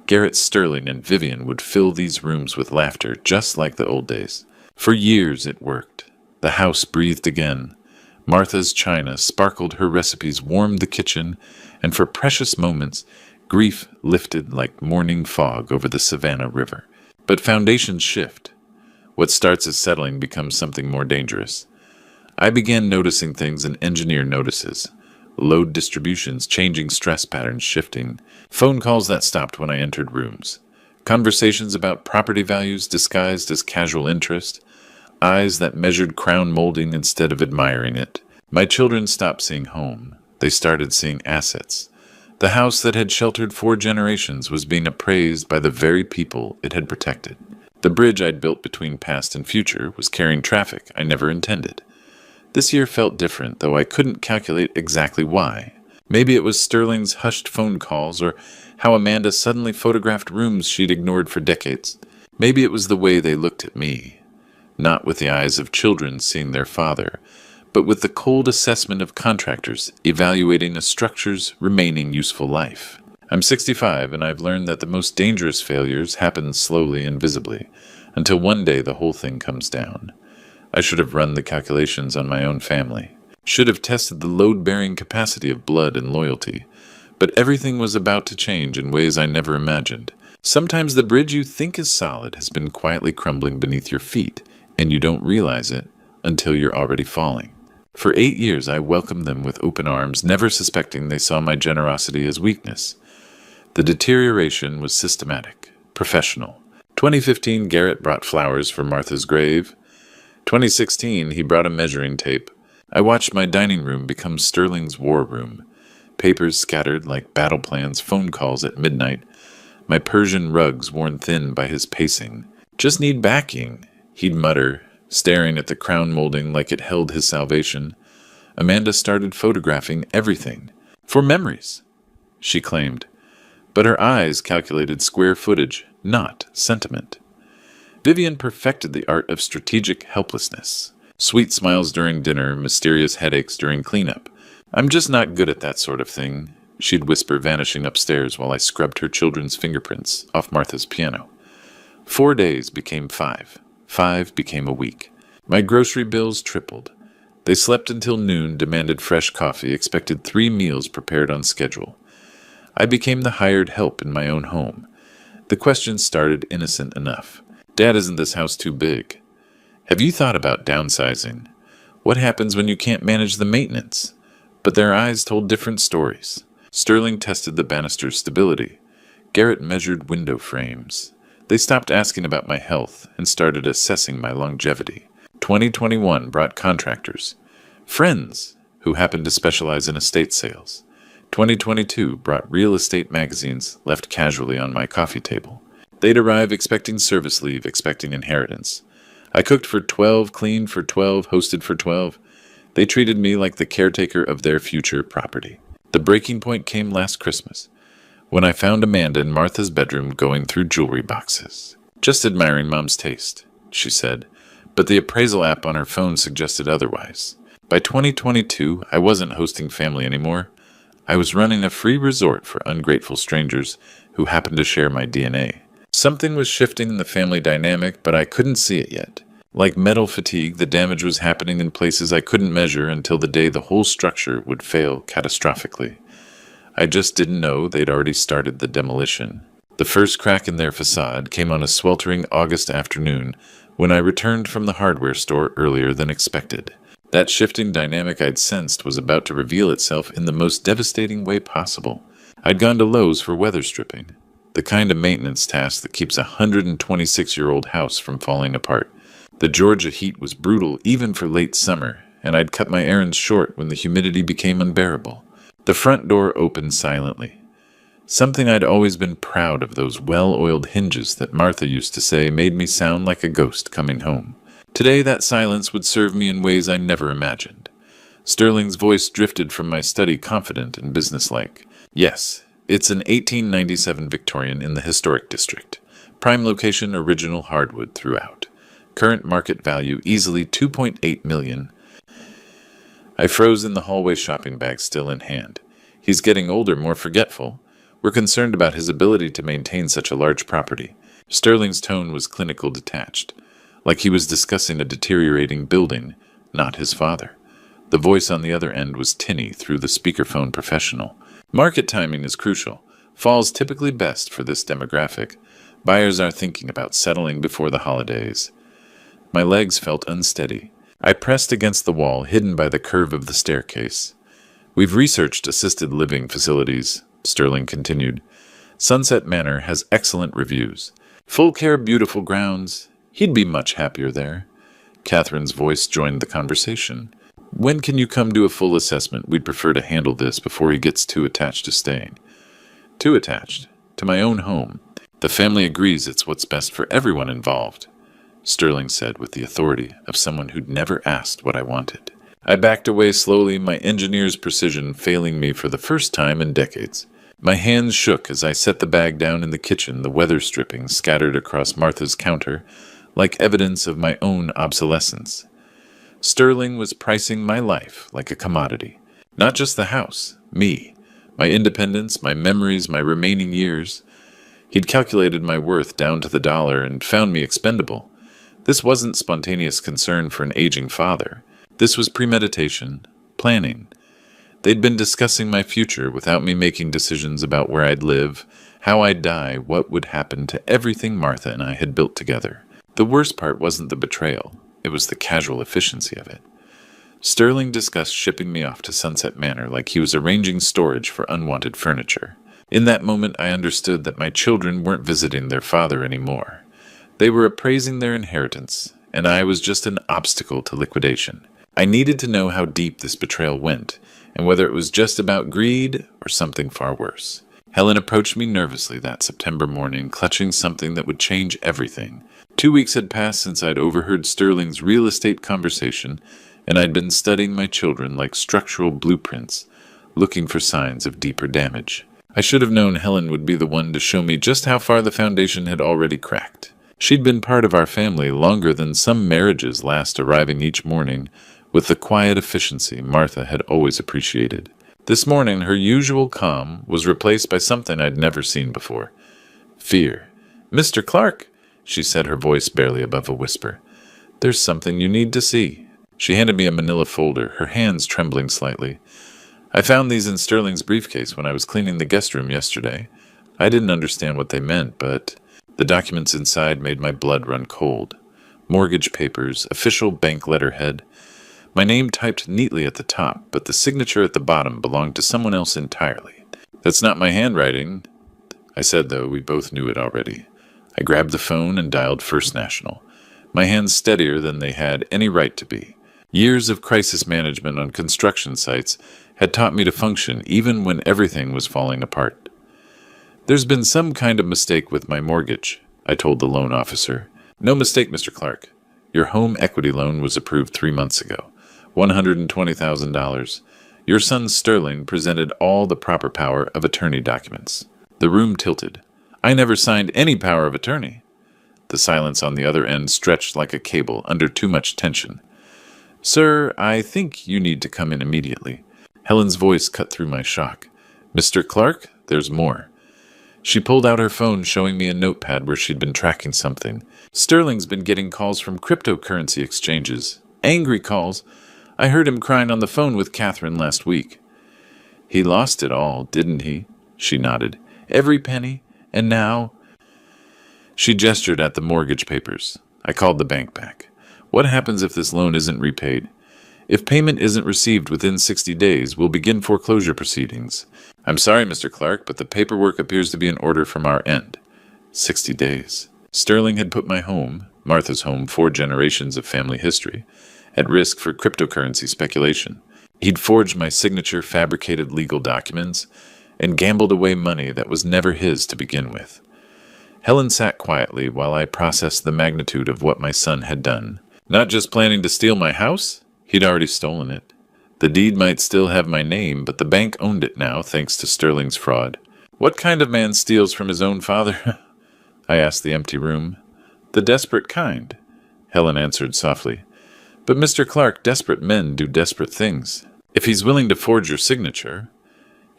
Garrett Sterling and Vivian would fill these rooms with laughter, just like the old days. For years it worked. The house breathed again. Martha's china sparkled, her recipes warmed the kitchen, and for precious moments, grief lifted like morning fog over the Savannah River. But foundations shift. What starts as settling becomes something more dangerous. I began noticing things an engineer notices. Load distributions changing, stress patterns shifting, phone calls that stopped when I entered rooms, conversations about property values disguised as casual interest, eyes that measured crown molding instead of admiring it. My children stopped seeing home. They started seeing assets. The house that had sheltered 4 generations was being appraised by the very people it had protected. The bridge I'd built between past and future was carrying traffic I never intended. This year felt different, though I couldn't calculate exactly why. Maybe it was Sterling's hushed phone calls, or how Amanda suddenly photographed rooms she'd ignored for decades. Maybe it was the way they looked at me, not with the eyes of children seeing their father, but with the cold assessment of contractors evaluating a structure's remaining useful life. I'm 65, and I've learned that the most dangerous failures happen slowly and visibly, until one day the whole thing comes down. I should have run the calculations on my own family, should have tested the load-bearing capacity of blood and loyalty, but everything was about to change in ways I never imagined. Sometimes the bridge you think is solid has been quietly crumbling beneath your feet, and you don't realize it until you're already falling. For 8 years I welcomed them with open arms, never suspecting they saw my generosity as weakness. The deterioration was systematic, professional. 2015, Garrett brought flowers for Martha's grave. 2016, he brought a measuring tape. I watched my dining room become Sterling's war room. Papers scattered like battle plans, phone calls at midnight, my Persian rugs worn thin by his pacing. Just need backing, he'd mutter, staring at the crown molding like it held his salvation. Amanda started photographing everything. For memories, she claimed. But her eyes calculated square footage, not sentiment. Vivian perfected the art of strategic helplessness. Sweet smiles during dinner, mysterious headaches during cleanup. I'm just not good at that sort of thing, she'd whisper, vanishing upstairs while I scrubbed her children's fingerprints off Martha's piano. 4 days became 5. 5 became a week. My grocery bills tripled. They slept until noon, demanded fresh coffee, expected 3 meals prepared on schedule. I became the hired help in my own home. The questions started innocent enough. Dad, isn't this house too big? Have you thought about downsizing? What happens when you can't manage the maintenance? But their eyes told different stories. Sterling tested the banister's stability. Garrett measured window frames. They stopped asking about my health and started assessing my longevity. 2021 brought contractors. Friends, who happened to specialize in estate sales. 2022 brought real estate magazines left casually on my coffee table. They'd arrive expecting service leave, expecting inheritance. I cooked for 12, cleaned for 12, hosted for 12. They treated me like the caretaker of their future property. The breaking point came last Christmas, when I found Amanda in Martha's bedroom going through jewelry boxes. Just admiring Mom's taste, she said, but the appraisal app on her phone suggested otherwise. By 2022, I wasn't hosting family anymore. I was running a free resort for ungrateful strangers who happened to share my DNA. Something was shifting in the family dynamic, but I couldn't see it yet. Like metal fatigue, the damage was happening in places I couldn't measure until the day the whole structure would fail catastrophically. I just didn't know they'd already started the demolition. The first crack in their facade came on a sweltering August afternoon when I returned from the hardware store earlier than expected. That shifting dynamic I'd sensed was about to reveal itself in the most devastating way possible. I'd gone to Lowe's for weather stripping, the kind of maintenance task that keeps a 126-year-old house from falling apart. The Georgia heat was brutal even for late summer, and I'd cut my errands short when the humidity became unbearable. The front door opened silently. Something I'd always been proud of, those well-oiled hinges that Martha used to say made me sound like a ghost coming home. Today that silence would serve me in ways I never imagined. Sterling's voice drifted from my study, confident and businesslike. Yes, it's an 1897 Victorian in the historic district. Prime location, original hardwood throughout. Current market value easily $2.8 million. I froze in the hallway, shopping bag still in hand. He's getting older, more forgetful. We're concerned about his ability to maintain such a large property. Sterling's tone was clinical, detached, like he was discussing a deteriorating building, not his father. The voice on the other end was tinny through the speakerphone, professional. Market timing is crucial. Fall's typically best for this demographic. Buyers are thinking about settling before the holidays. My legs felt unsteady. I pressed against the wall, hidden by the curve of the staircase. We've researched assisted living facilities, Sterling continued. Sunset Manor has excellent reviews. Full care, beautiful grounds. He'd be much happier there. Catherine's voice joined the conversation. When can you come do a full assessment? We'd prefer to handle this before he gets too attached to staying. Too attached? To my own home. The family agrees it's what's best for everyone involved, Sterling said with the authority of someone who'd never asked what I wanted. I backed away slowly, my engineer's precision failing me for the first time in decades. My hands shook as I set the bag down in the kitchen, the weather stripping scattered across Martha's counter, like evidence of my own obsolescence. Sterling was pricing my life like a commodity. Not just the house, me, my independence, my memories, my remaining years. He'd calculated my worth down to the dollar and found me expendable. This wasn't spontaneous concern for an aging father. This was premeditation, planning. They'd been discussing my future without me making decisions about where I'd live, how I'd die, what would happen to everything Martha and I had built together. The worst part wasn't the betrayal. It was the casual efficiency of it. Sterling discussed shipping me off to Sunset Manor like he was arranging storage for unwanted furniture. In that moment, I understood that my children weren't visiting their father anymore. They were appraising their inheritance, and I was just an obstacle to liquidation. I needed to know how deep this betrayal went, and whether it was just about greed or something far worse. Helen approached me nervously that September morning, clutching something that would change everything. 2 weeks had passed since I'd overheard Sterling's real estate conversation, and I'd been studying my children like structural blueprints, looking for signs of deeper damage. I should have known Helen would be the one to show me just how far the foundation had already cracked. She'd been part of our family longer than some marriages last, arriving each morning with the quiet efficiency Martha had always appreciated. This morning, her usual calm was replaced by something I'd never seen before. Fear. "Mr. Clark," she said, her voice barely above a whisper. "There's something you need to see." She handed me a manila folder, her hands trembling slightly. "I found these in Sterling's briefcase when I was cleaning the guest room yesterday. I didn't understand what they meant, but the documents inside made my blood run cold. Mortgage papers, official bank letterhead. My name typed neatly at the top, but the signature at the bottom belonged to someone else entirely. That's not my handwriting," I said, though we both knew it already. I grabbed the phone and dialed First National, my hands steadier than they had any right to be. Years of crisis management on construction sites had taught me to function even when everything was falling apart. "There's been some kind of mistake with my mortgage," I told the loan officer. "No mistake, Mr. Clark. Your home equity loan was approved 3 months ago. $120,000. Your son Sterling presented all the proper power of attorney documents." The room tilted. "I never signed any power of attorney." The silence on the other end stretched like a cable under too much tension. "Sir, I think you need to come in immediately." Helen's voice cut through my shock. "Mr. Clark, there's more." She pulled out her phone, showing me a notepad where she'd been tracking something. "Sterling's been getting calls from cryptocurrency exchanges. Angry calls. I heard him crying on the phone with Catherine last week." "He lost it all, didn't he?" She nodded. "Every penny. And now—" She gestured at the mortgage papers. I called the bank back. "What happens if this loan isn't repaid? If payment isn't received within 60 days, we'll begin foreclosure proceedings." "I'm sorry, Mr. Clark, but the paperwork appears to be in order from our end." 60 days. Sterling had put my home, Martha's home, 4 generations of family history, at risk for cryptocurrency speculation. He'd forged my signature, fabricated legal documents, and gambled away money that was never his to begin with. Helen sat quietly while I processed the magnitude of what my son had done. Not just planning to steal my house, he'd already stolen it. The deed might still have my name, but the bank owned it now, thanks to Sterling's fraud. "What kind of man steals from his own father?" I asked the empty room. "The desperate kind," Helen answered softly. "But Mr. Clark, desperate men do desperate things. If he's willing to forge your signature—"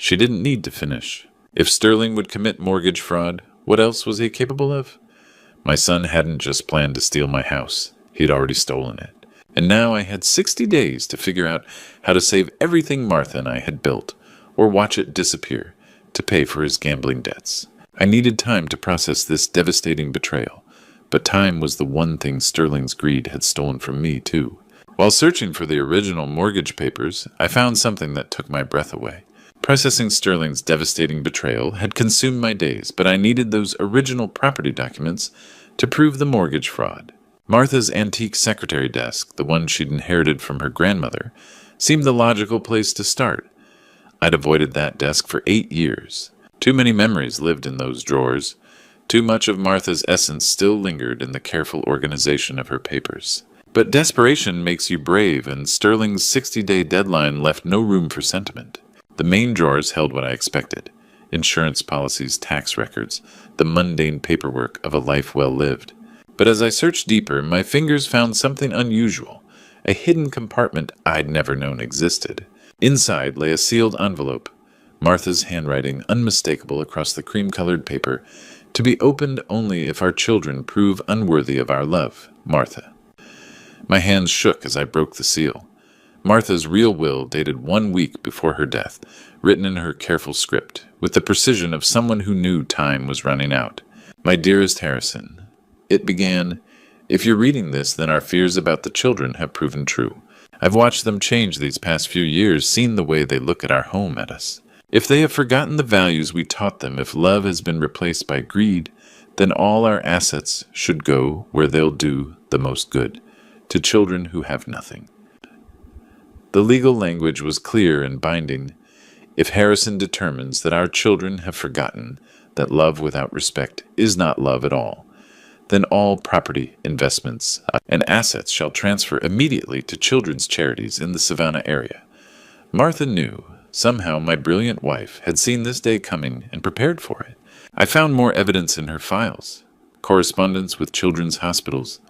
She didn't need to finish. If Sterling would commit mortgage fraud, what else was he capable of? My son hadn't just planned to steal my house. He'd already stolen it. And now I had 60 days to figure out how to save everything Martha and I had built, or watch it disappear, to pay for his gambling debts. I needed time to process this devastating betrayal, but time was the one thing Sterling's greed had stolen from me, too. While searching for the original mortgage papers, I found something that took my breath away. Processing Sterling's devastating betrayal had consumed my days, but I needed those original property documents to prove the mortgage fraud. Martha's antique secretary desk, the one she'd inherited from her grandmother, seemed the logical place to start. I'd avoided that desk for 8 years. Too many memories lived in those drawers. Too much of Martha's essence still lingered in the careful organization of her papers. But desperation makes you brave, and Sterling's 60-day deadline left no room for sentiment. The main drawers held what I expected: insurance policies, tax records, the mundane paperwork of a life well lived. But as I searched deeper, my fingers found something unusual, a hidden compartment I'd never known existed. Inside lay a sealed envelope, Martha's handwriting unmistakable across the cream-colored paper, to be opened only if our children prove unworthy of our love, Martha. My hands shook as I broke the seal. Martha's real will dated 1 week before her death, written in her careful script, with the precision of someone who knew time was running out. "My dearest Harrison," it began, "if you're reading this, then our fears about the children have proven true. I've watched them change these past few years, seen the way they look at our home at us. If they have forgotten the values we taught them, if love has been replaced by greed, then all our assets should go where they'll do the most good, to children who have nothing." The legal language was clear and binding. If Harrison determines that our children have forgotten that love without respect is not love at all, Then all property, investments, and assets shall transfer immediately to children's charities in the Savannah area. Martha knew. Somehow my brilliant wife had seen this day coming and prepared for it. I found more evidence in her files. Correspondence with children's hospitals,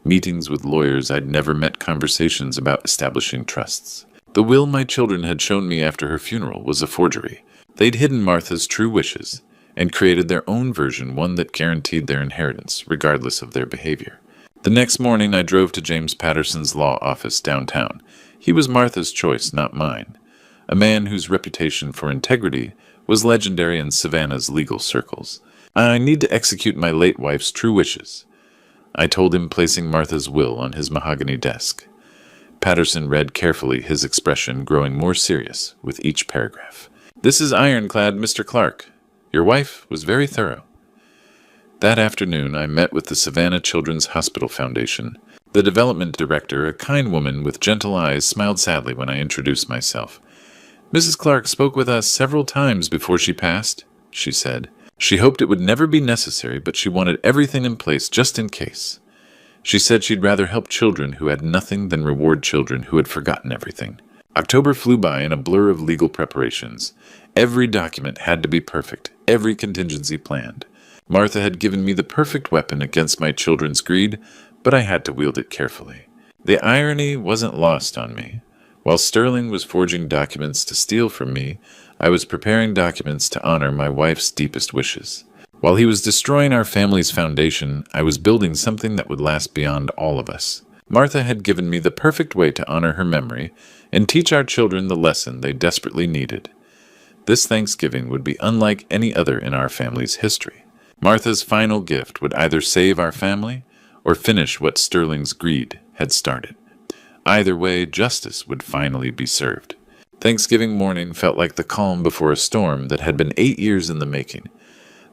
meetings with lawyers I'd never met, conversations about establishing trusts. The will my children had shown me after her funeral was a forgery. They'd hidden Martha's true wishes and created their own version, one that guaranteed their inheritance, regardless of their behavior. The next morning I drove to James Patterson's law office downtown. He was Martha's choice, not mine. A man whose reputation for integrity was legendary in Savannah's legal circles. I need to execute my late wife's true wishes, I told him, placing Martha's will on his mahogany desk. Patterson read carefully, his expression growing more serious with each paragraph. This is ironclad, Mr. Clark. Your wife was very thorough. That afternoon I met with the Savannah Children's Hospital Foundation. The development director, a kind woman with gentle eyes, smiled sadly when I introduced myself. Mrs. Clark spoke with us several times before she passed, she said. She hoped it would never be necessary, but she wanted everything in place just in case. She said she'd rather help children who had nothing than reward children who had forgotten everything. October flew by in a blur of legal preparations. Every document had to be perfect, every contingency planned. Martha had given me the perfect weapon against my children's greed, but I had to wield it carefully. The irony wasn't lost on me. While Sterling was forging documents to steal from me, I was preparing documents to honor my wife's deepest wishes. While he was destroying our family's foundation, I was building something that would last beyond all of us. Martha had given me the perfect way to honor her memory and teach our children the lesson they desperately needed. This Thanksgiving would be unlike any other in our family's history. Martha's final gift would either save our family or finish what Sterling's greed had started. Either way, justice would finally be served. Thanksgiving morning felt like the calm before a storm that had been 8 years in the making.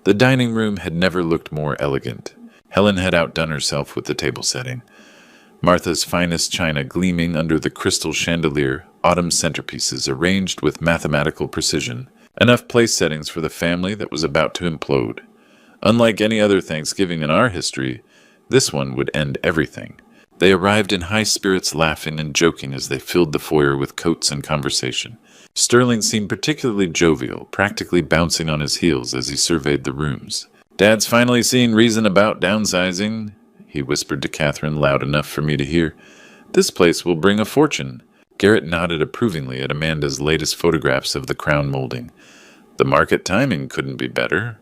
The dining room had never looked more elegant. Helen had outdone herself with the table setting. Martha's finest china gleaming under the crystal chandelier, autumn centerpieces arranged with mathematical precision. Enough place settings for the family that was about to implode. Unlike any other Thanksgiving in our history, this one would end everything. They arrived in high spirits, laughing and joking as they filled the foyer with coats and conversation. Sterling seemed particularly jovial, practically bouncing on his heels as he surveyed the rooms. Dad's finally seeing reason about downsizing, he whispered to Catherine, loud enough for me to hear. This place will bring a fortune. Garrett nodded approvingly at Amanda's latest photographs of the crown molding. The market timing couldn't be better.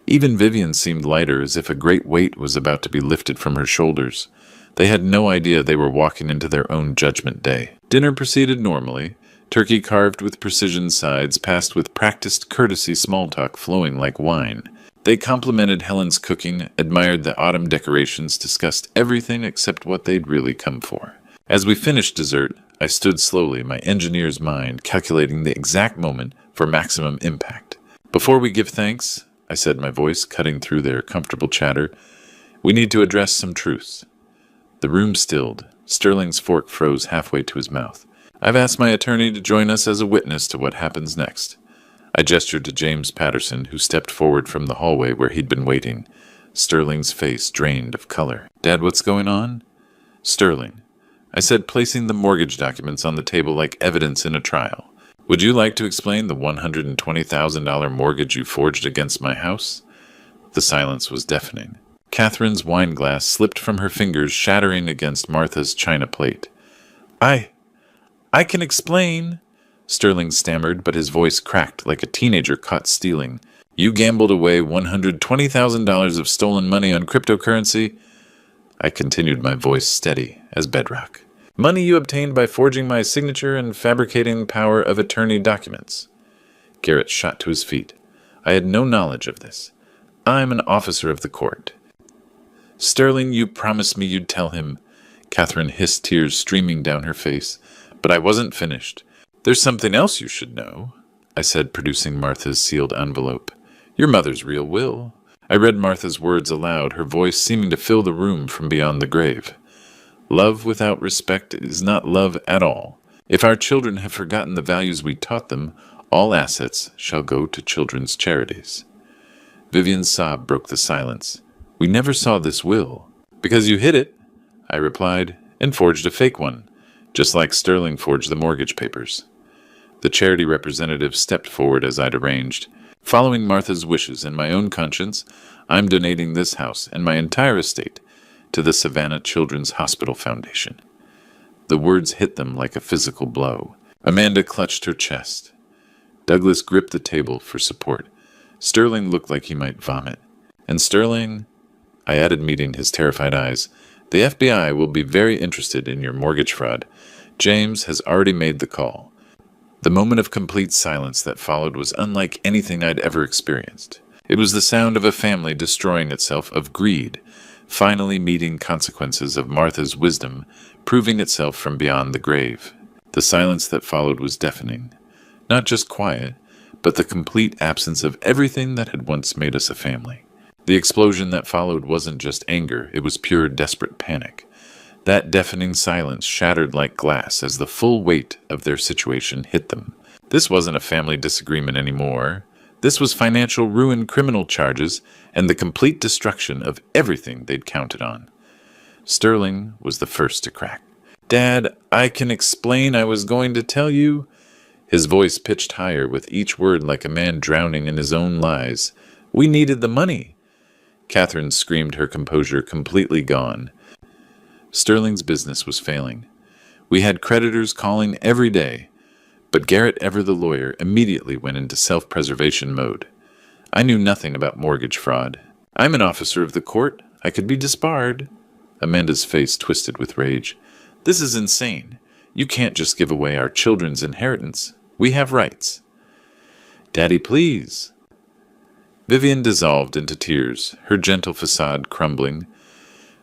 Even Vivian seemed lighter, as if a great weight was about to be lifted from her shoulders. They had no idea they were walking into their own judgment day. Dinner proceeded normally. Turkey carved with precision sides, passed with practiced courtesy small talk flowing like wine. They complimented Helen's cooking, admired the autumn decorations, discussed everything except what they'd really come for. As we finished dessert, I stood slowly, my engineer's mind calculating the exact moment for maximum impact. Before we give thanks, I said, my voice cutting through their comfortable chatter, we need to address some truths. The room stilled. Sterling's fork froze halfway to his mouth. I've asked my attorney to join us as a witness to what happens next. I gestured to James Patterson, who stepped forward from the hallway where he'd been waiting. Sterling's face drained of color. Dad, what's going on? Sterling, I said, placing the mortgage documents on the table like evidence in a trial. Would you like to explain the $120,000 mortgage you forged against my house? The silence was deafening. Catherine's wine glass slipped from her fingers, shattering against Martha's china plate. I can explain, Sterling stammered, but his voice cracked like a teenager caught stealing. You gambled away $120,000 of stolen money on cryptocurrency? I continued, my voice steady as bedrock. Money you obtained by forging my signature and fabricating power of attorney documents. Garrett shot to his feet. I had no knowledge of this. I'm an officer of the court. Sterling, you promised me you'd tell him. Catherine hissed, tears streaming down her face. But I wasn't finished. There's something else you should know, I said, producing Martha's sealed envelope. Your mother's real will. I read Martha's words aloud, her voice seeming to fill the room from beyond the grave. Love without respect is not love at all. If our children have forgotten the values we taught them, all assets shall go to children's charities. Vivian's sob broke the silence. We never saw this will. Because you hid it, I replied, and forged a fake one, just like Sterling forged the mortgage papers. The charity representative stepped forward as I'd arranged. Following Martha's wishes and my own conscience, I'm donating this house and my entire estate to the Savannah Children's Hospital Foundation. The words hit them like a physical blow. Amanda clutched her chest. Douglas gripped the table for support. Sterling looked like he might vomit. And Sterling, I added, meeting his terrified eyes, the FBI will be very interested in your mortgage fraud. James has already made the call. The moment of complete silence that followed was unlike anything I'd ever experienced. It was the sound of a family destroying itself of greed, finally meeting consequences of Martha's wisdom, proving itself from beyond the grave. The silence that followed was deafening. Not just quiet, but the complete absence of everything that had once made us a family. The explosion that followed wasn't just anger, it was pure desperate panic. That deafening silence shattered like glass as the full weight of their situation hit them. This wasn't a family disagreement anymore. This was financial ruin, criminal charges, and the complete destruction of everything they'd counted on. Sterling was the first to crack. "Dad, I can explain. I was going to tell you." His voice pitched higher with each word like a man drowning in his own lies. "We needed the money." Catherine screamed, her composure completely gone. Sterling's business was failing. We had creditors calling every day, but Garrett, ever the lawyer, immediately went into self-preservation mode. I knew nothing about mortgage fraud. I'm an officer of the court. I could be disbarred. Amanda's face twisted with rage. "This is insane. You can't just give away our children's inheritance. We have rights." "Daddy, please." Vivian dissolved into tears, her gentle facade crumbling.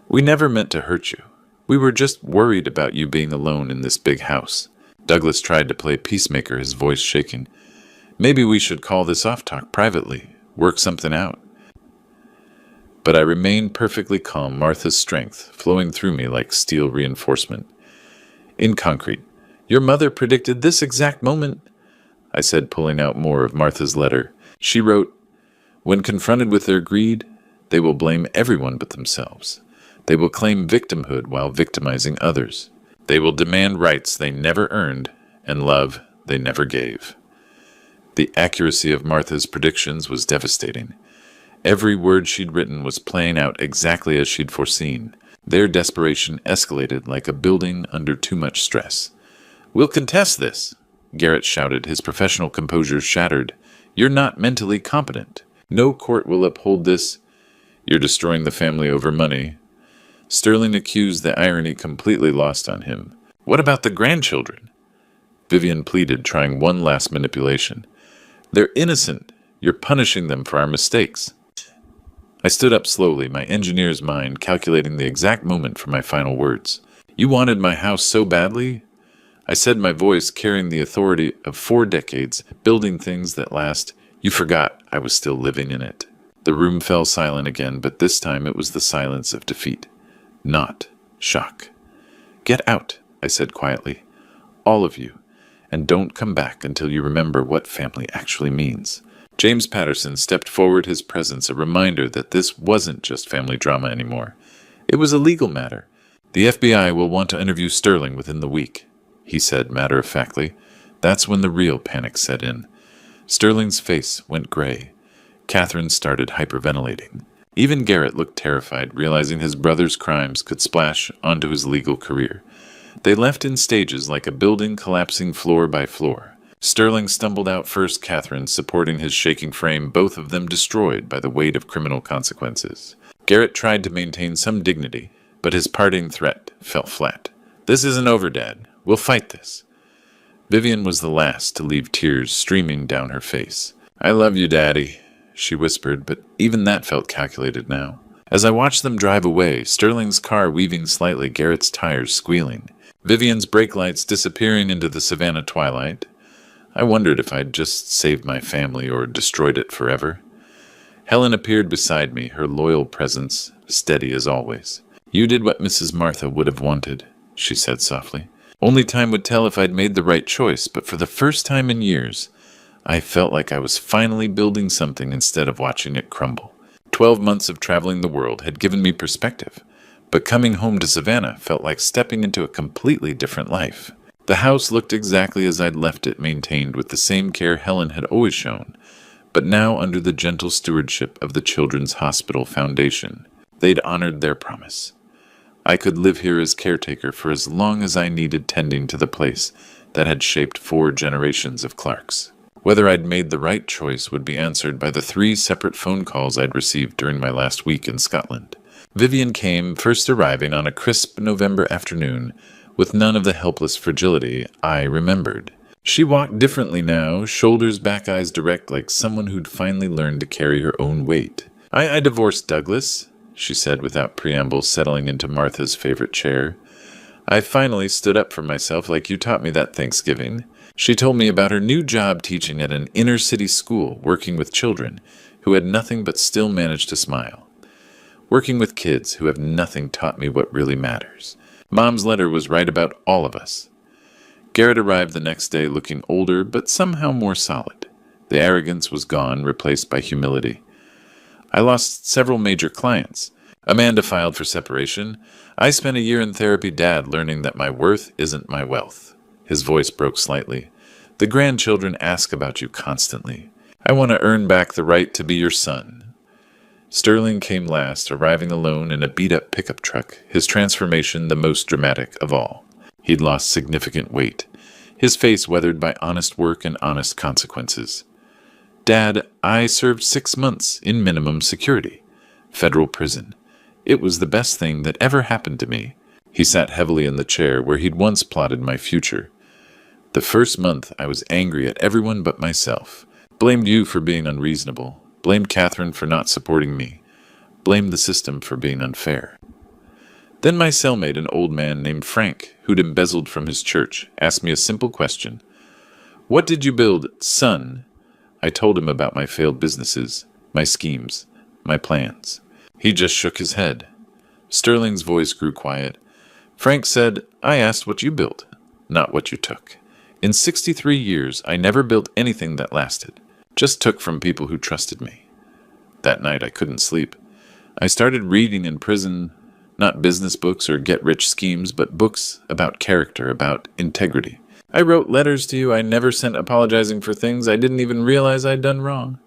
"We never meant to hurt you. We were just worried about you being alone in this big house." Douglas tried to play peacemaker, his voice shaking. "Maybe we should call this off, talk privately, work something out." But I remained perfectly calm, Martha's strength flowing through me like steel reinforcement. In concrete, "Your mother predicted this exact moment," I said, pulling out more of Martha's letter. She wrote, "When confronted with their greed, they will blame everyone but themselves. They will claim victimhood while victimizing others. They will demand rights they never earned and love they never gave." The accuracy of Martha's predictions was devastating. Every word she'd written was playing out exactly as she'd foreseen. Their desperation escalated like a building under too much stress. "We'll contest this," Garrett shouted, his professional composure shattered. "You're not mentally competent. No court will uphold this. You're destroying the family over money." Sterling accused, the irony completely lost on him. "What about the grandchildren?" Vivian pleaded, trying one last manipulation. "They're innocent. You're punishing them for our mistakes." I stood up slowly, my engineer's mind calculating the exact moment for my final words. "You wanted my house so badly?" I said, my voice carrying the authority of 4 decades, building things that last. "You forgot I was still living in it." The room fell silent again, but this time it was the silence of defeat, not shock. "Get out," I said quietly. "All of you. And don't come back until you remember what family actually means." James Patterson stepped forward, his presence a reminder that this wasn't just family drama anymore. It was a legal matter. "The FBI will want to interview Sterling within the week," he said matter-of-factly. That's when the real panic set in. Sterling's face went gray. Catherine started hyperventilating. Even Garrett looked terrified, realizing his brother's crimes could splash onto his legal career. They left in stages like a building collapsing floor by floor. Sterling stumbled out first, Catherine supporting his shaking frame, both of them destroyed by the weight of criminal consequences. Garrett tried to maintain some dignity, but his parting threat fell flat. "This isn't over, Dad. We'll fight this." Vivian was the last to leave, tears streaming down her face. "I love you, Daddy," she whispered, but even that felt calculated now. As I watched them drive away, Sterling's car weaving slightly, Garrett's tires squealing, Vivian's brake lights disappearing into the Savannah twilight, I wondered if I'd just saved my family or destroyed it forever. Helen appeared beside me, her loyal presence steady as always. "You did what Mrs. Martha would have wanted," she said softly. "Only time would tell if I'd made the right choice, but for the first time in years, I felt like I was finally building something instead of watching it crumble." 12 months of traveling the world had given me perspective, but coming home to Savannah felt like stepping into a completely different life. The house looked exactly as I'd left it, maintained with the same care Helen had always shown, but now under the gentle stewardship of the Children's Hospital Foundation. They'd honored their promise. I could live here as caretaker for as long as I needed tending to the place that had shaped 4 generations of Clarks. Whether I'd made the right choice would be answered by the 3 separate phone calls I'd received during my last week in Scotland. Vivian came, first arriving on a crisp November afternoon, with none of the helpless fragility I remembered. She walked differently now, shoulders back, eyes direct, like someone who'd finally learned to carry her own weight. I divorced Douglas, she said without preamble, settling into Martha's favorite chair. I finally stood up for myself like you taught me that Thanksgiving. She told me about her new job teaching at an inner-city school, working with children who had nothing but still managed to smile. Working with kids who have nothing taught me what really matters. Mom's letter was right about all of us. Garrett arrived the next day looking older, but somehow more solid. The arrogance was gone, replaced by humility. I lost several major clients. Amanda filed for separation. I spent a year in therapy, Dad, learning that my worth isn't my wealth. His voice broke slightly. The grandchildren ask about you constantly. I want to earn back the right to be your son. Sterling came last, arriving alone in a beat-up pickup truck, his transformation the most dramatic of all. He'd lost significant weight, his face weathered by honest work and honest consequences. Dad, I served 6 months in minimum security. Federal prison. It was the best thing that ever happened to me. He sat heavily in the chair where he'd once plotted my future. The first month I was angry at everyone but myself. Blamed you for being unreasonable. Blamed Catherine for not supporting me. Blamed the system for being unfair. Then my cellmate, an old man named Frank, who'd embezzled from his church, asked me a simple question. What did you build, son? I told him about my failed businesses, my schemes, my plans. He just shook his head. Sterling's voice grew quiet. Frank said, I asked what you built, not what you took. In 63 years, I never built anything that lasted. Just took from people who trusted me. That night I couldn't sleep. I started reading in prison, not business books or get-rich schemes, but books about character, about integrity. I wrote letters to you I never sent apologizing for things I didn't even realize I'd done wrong.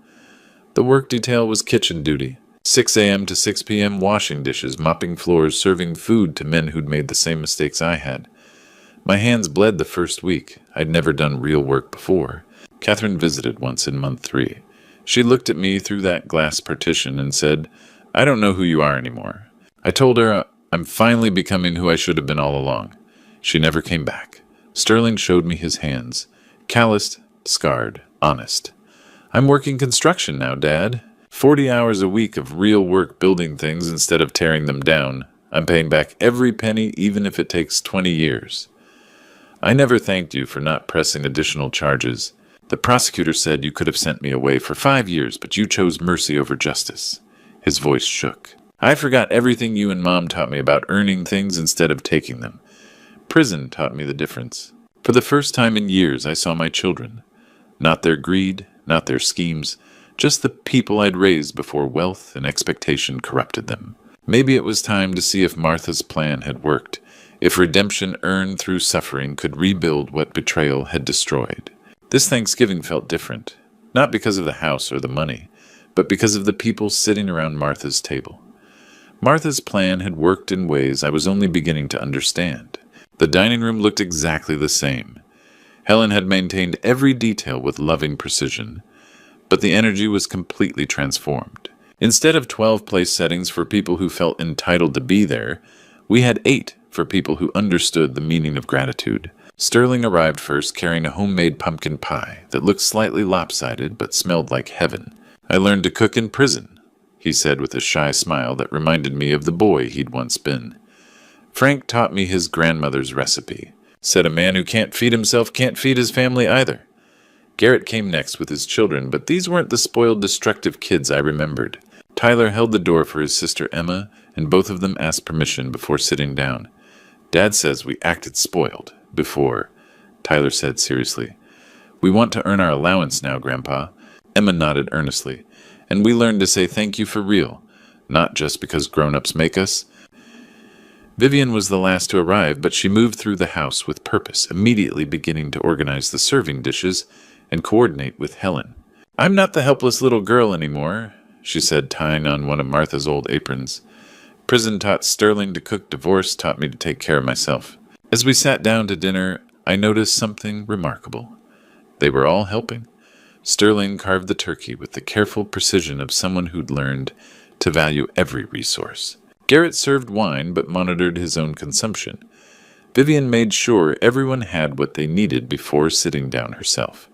The work detail was kitchen duty. 6 a.m. to 6 p.m. washing dishes, mopping floors, serving food to men who'd made the same mistakes I had. My hands bled the first week. I'd never done real work before. Catherine visited once in month 3. She looked at me through that glass partition and said, I don't know who you are anymore. I told her I'm finally becoming who I should have been all along. She never came back. Sterling showed me his hands. Calloused, scarred, honest. I'm working construction now, Dad. 40 hours a week of real work building things instead of tearing them down. I'm paying back every penny, even if it takes 20 years. I never thanked you for not pressing additional charges. The prosecutor said you could have sent me away for 5 years, but you chose mercy over justice. His voice shook. I forgot everything you and Mom taught me about earning things instead of taking them. Prison taught me the difference. For the first time in years, I saw my children. Not their greed, not their schemes, just the people I'd raised before wealth and expectation corrupted them. Maybe it was time to see if Martha's plan had worked, if redemption earned through suffering could rebuild what betrayal had destroyed. This Thanksgiving felt different, not because of the house or the money, but because of the people sitting around Martha's table. Martha's plan had worked in ways I was only beginning to understand. The dining room looked exactly the same. Helen had maintained every detail with loving precision, but the energy was completely transformed. Instead of 12 place settings for people who felt entitled to be there, we had 8 for people who understood the meaning of gratitude. Sterling arrived first carrying a homemade pumpkin pie that looked slightly lopsided but smelled like heaven. I learned to cook in prison, he said with a shy smile that reminded me of the boy he'd once been. Frank taught me his grandmother's recipe. Said a man who can't feed himself can't feed his family either. Garrett came next with his children, but these weren't the spoiled, destructive kids I remembered. Tyler held the door for his sister Emma, and both of them asked permission before sitting down. Dad says we acted spoiled before, Tyler said seriously. We want to earn our allowance now, Grandpa. Emma nodded earnestly. and we learned to say thank you for real, not just because grown-ups make us. Vivian was the last to arrive, but she moved through the house with purpose, immediately beginning to organize the serving dishes and coordinate with Helen. "I'm not the helpless little girl anymore," she said, tying on one of Martha's old aprons. "Prison taught Sterling to cook, divorce taught me to take care of myself." As we sat down to dinner, I noticed something remarkable. They were all helping. Sterling carved the turkey with the careful precision of someone who'd learned to value every resource. Garrett served wine but monitored his own consumption. Vivian made sure everyone had what they needed before sitting down herself.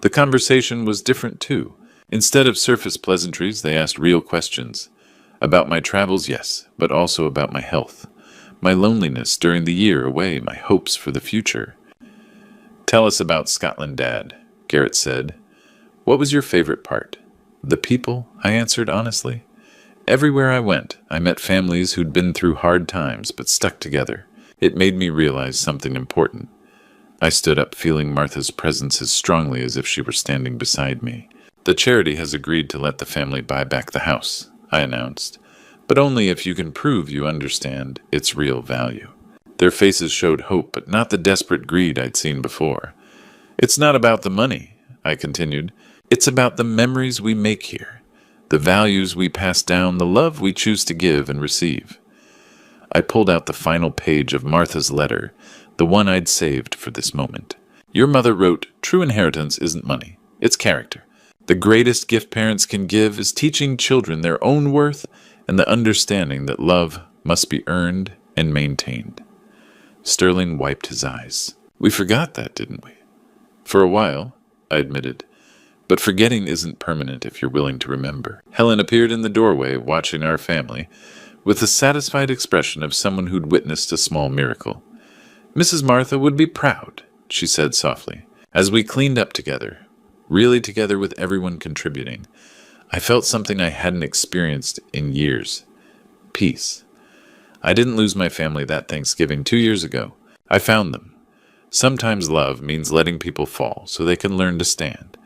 The conversation was different too. Instead of surface pleasantries, they asked real questions. About my travels, yes, but also about my health, my loneliness during the year away, my hopes for the future. "Tell us about Scotland, Dad," Garrett said. "What was your favorite part?" "The people," I answered honestly. Everywhere I went, I met families who'd been through hard times but stuck together. It made me realize something important. I stood up, feeling Martha's presence as strongly as if she were standing beside me. "The charity has agreed to let the family buy back the house," I announced, "but only if you can prove you understand its real value." Their faces showed hope, but not the desperate greed I'd seen before. "It's not about the money," I continued. "It's about the memories we make here, the values we pass down, the love we choose to give and receive." I pulled out the final page of Martha's letter, the one I'd saved for this moment. "Your mother wrote, 'True inheritance isn't money, it's character. The greatest gift parents can give is teaching children their own worth and the understanding that love must be earned and maintained.'" Sterling wiped his eyes. "We forgot that, didn't we?" "For a while," I admitted. "But forgetting isn't permanent if you're willing to remember." Helen appeared in the doorway, watching our family, with the satisfied expression of someone who'd witnessed a small miracle. "Mrs. Martha would be proud," she said softly. As we cleaned up together, really together with everyone contributing, I felt something I hadn't experienced in years. Peace. I didn't lose my family that Thanksgiving 2 years ago. I found them. Sometimes love means letting people fall so they can learn to stand.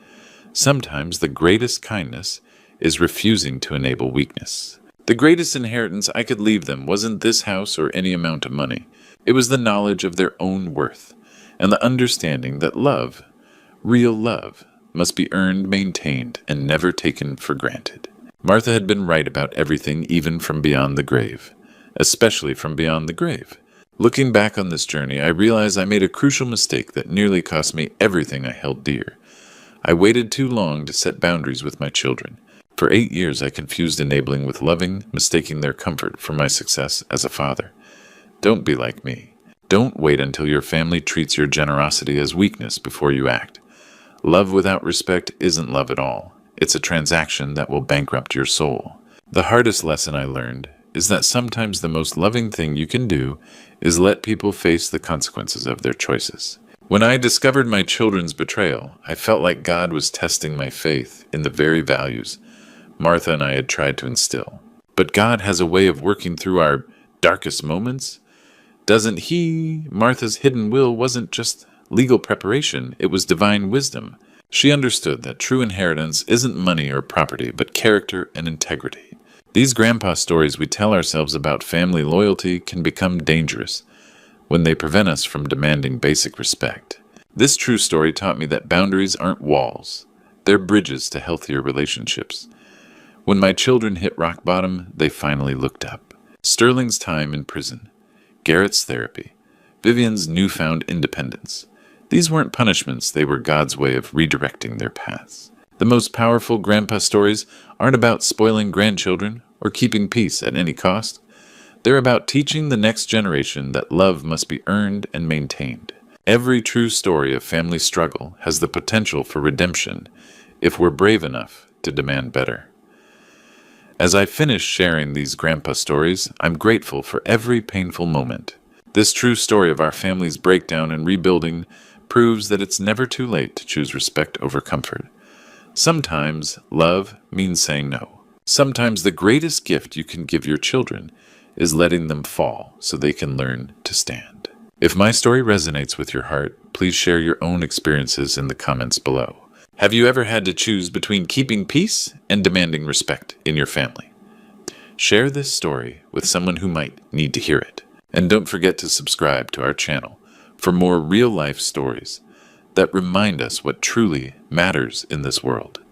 Sometimes the greatest kindness is refusing to enable weakness. The greatest inheritance I could leave them wasn't this house or any amount of money. It was the knowledge of their own worth and the understanding that love, real love, must be earned, maintained, and never taken for granted. Martha had been right about everything, even from beyond the grave. Especially from beyond the grave. Looking back on this journey, I realize I made a crucial mistake that nearly cost me everything I held dear. I waited too long to set boundaries with my children. For 8 years I confused enabling with loving, mistaking their comfort for my success as a father. Don't be like me. Don't wait until your family treats your generosity as weakness before you act. Love without respect isn't love at all. It's a transaction that will bankrupt your soul. The hardest lesson I learned is that sometimes the most loving thing you can do is let people face the consequences of their choices. When I discovered my children's betrayal, I felt like God was testing my faith in the very values Martha and I had tried to instill. But God has a way of working through our darkest moments. Doesn't He? Martha's hidden will wasn't just legal preparation, it was divine wisdom. She understood that true inheritance isn't money or property, but character and integrity. These grandpa stories we tell ourselves about family loyalty can become dangerous when they prevent us from demanding basic respect. This true story taught me that boundaries aren't walls. They're bridges to healthier relationships. When my children hit rock bottom, they finally looked up. Sterling's time in prison, Garrett's therapy, Vivian's newfound independence. These weren't punishments, they were God's way of redirecting their paths. The most powerful grandpa stories aren't about spoiling grandchildren or keeping peace at any cost. They're about teaching the next generation that love must be earned and maintained. Every true story of family struggle has the potential for redemption if we're brave enough to demand better. As I finish sharing these grandpa stories, I'm grateful for every painful moment. This true story of our family's breakdown and rebuilding proves that it's never too late to choose respect over comfort. Sometimes love means saying no. Sometimes the greatest gift you can give your children is letting them fall so they can learn to stand. If my story resonates with your heart, please share your own experiences in the comments below. Have you ever had to choose between keeping peace and demanding respect in your family? Share this story with someone who might need to hear it. And don't forget to subscribe to our channel for more real-life stories that remind us what truly matters in this world.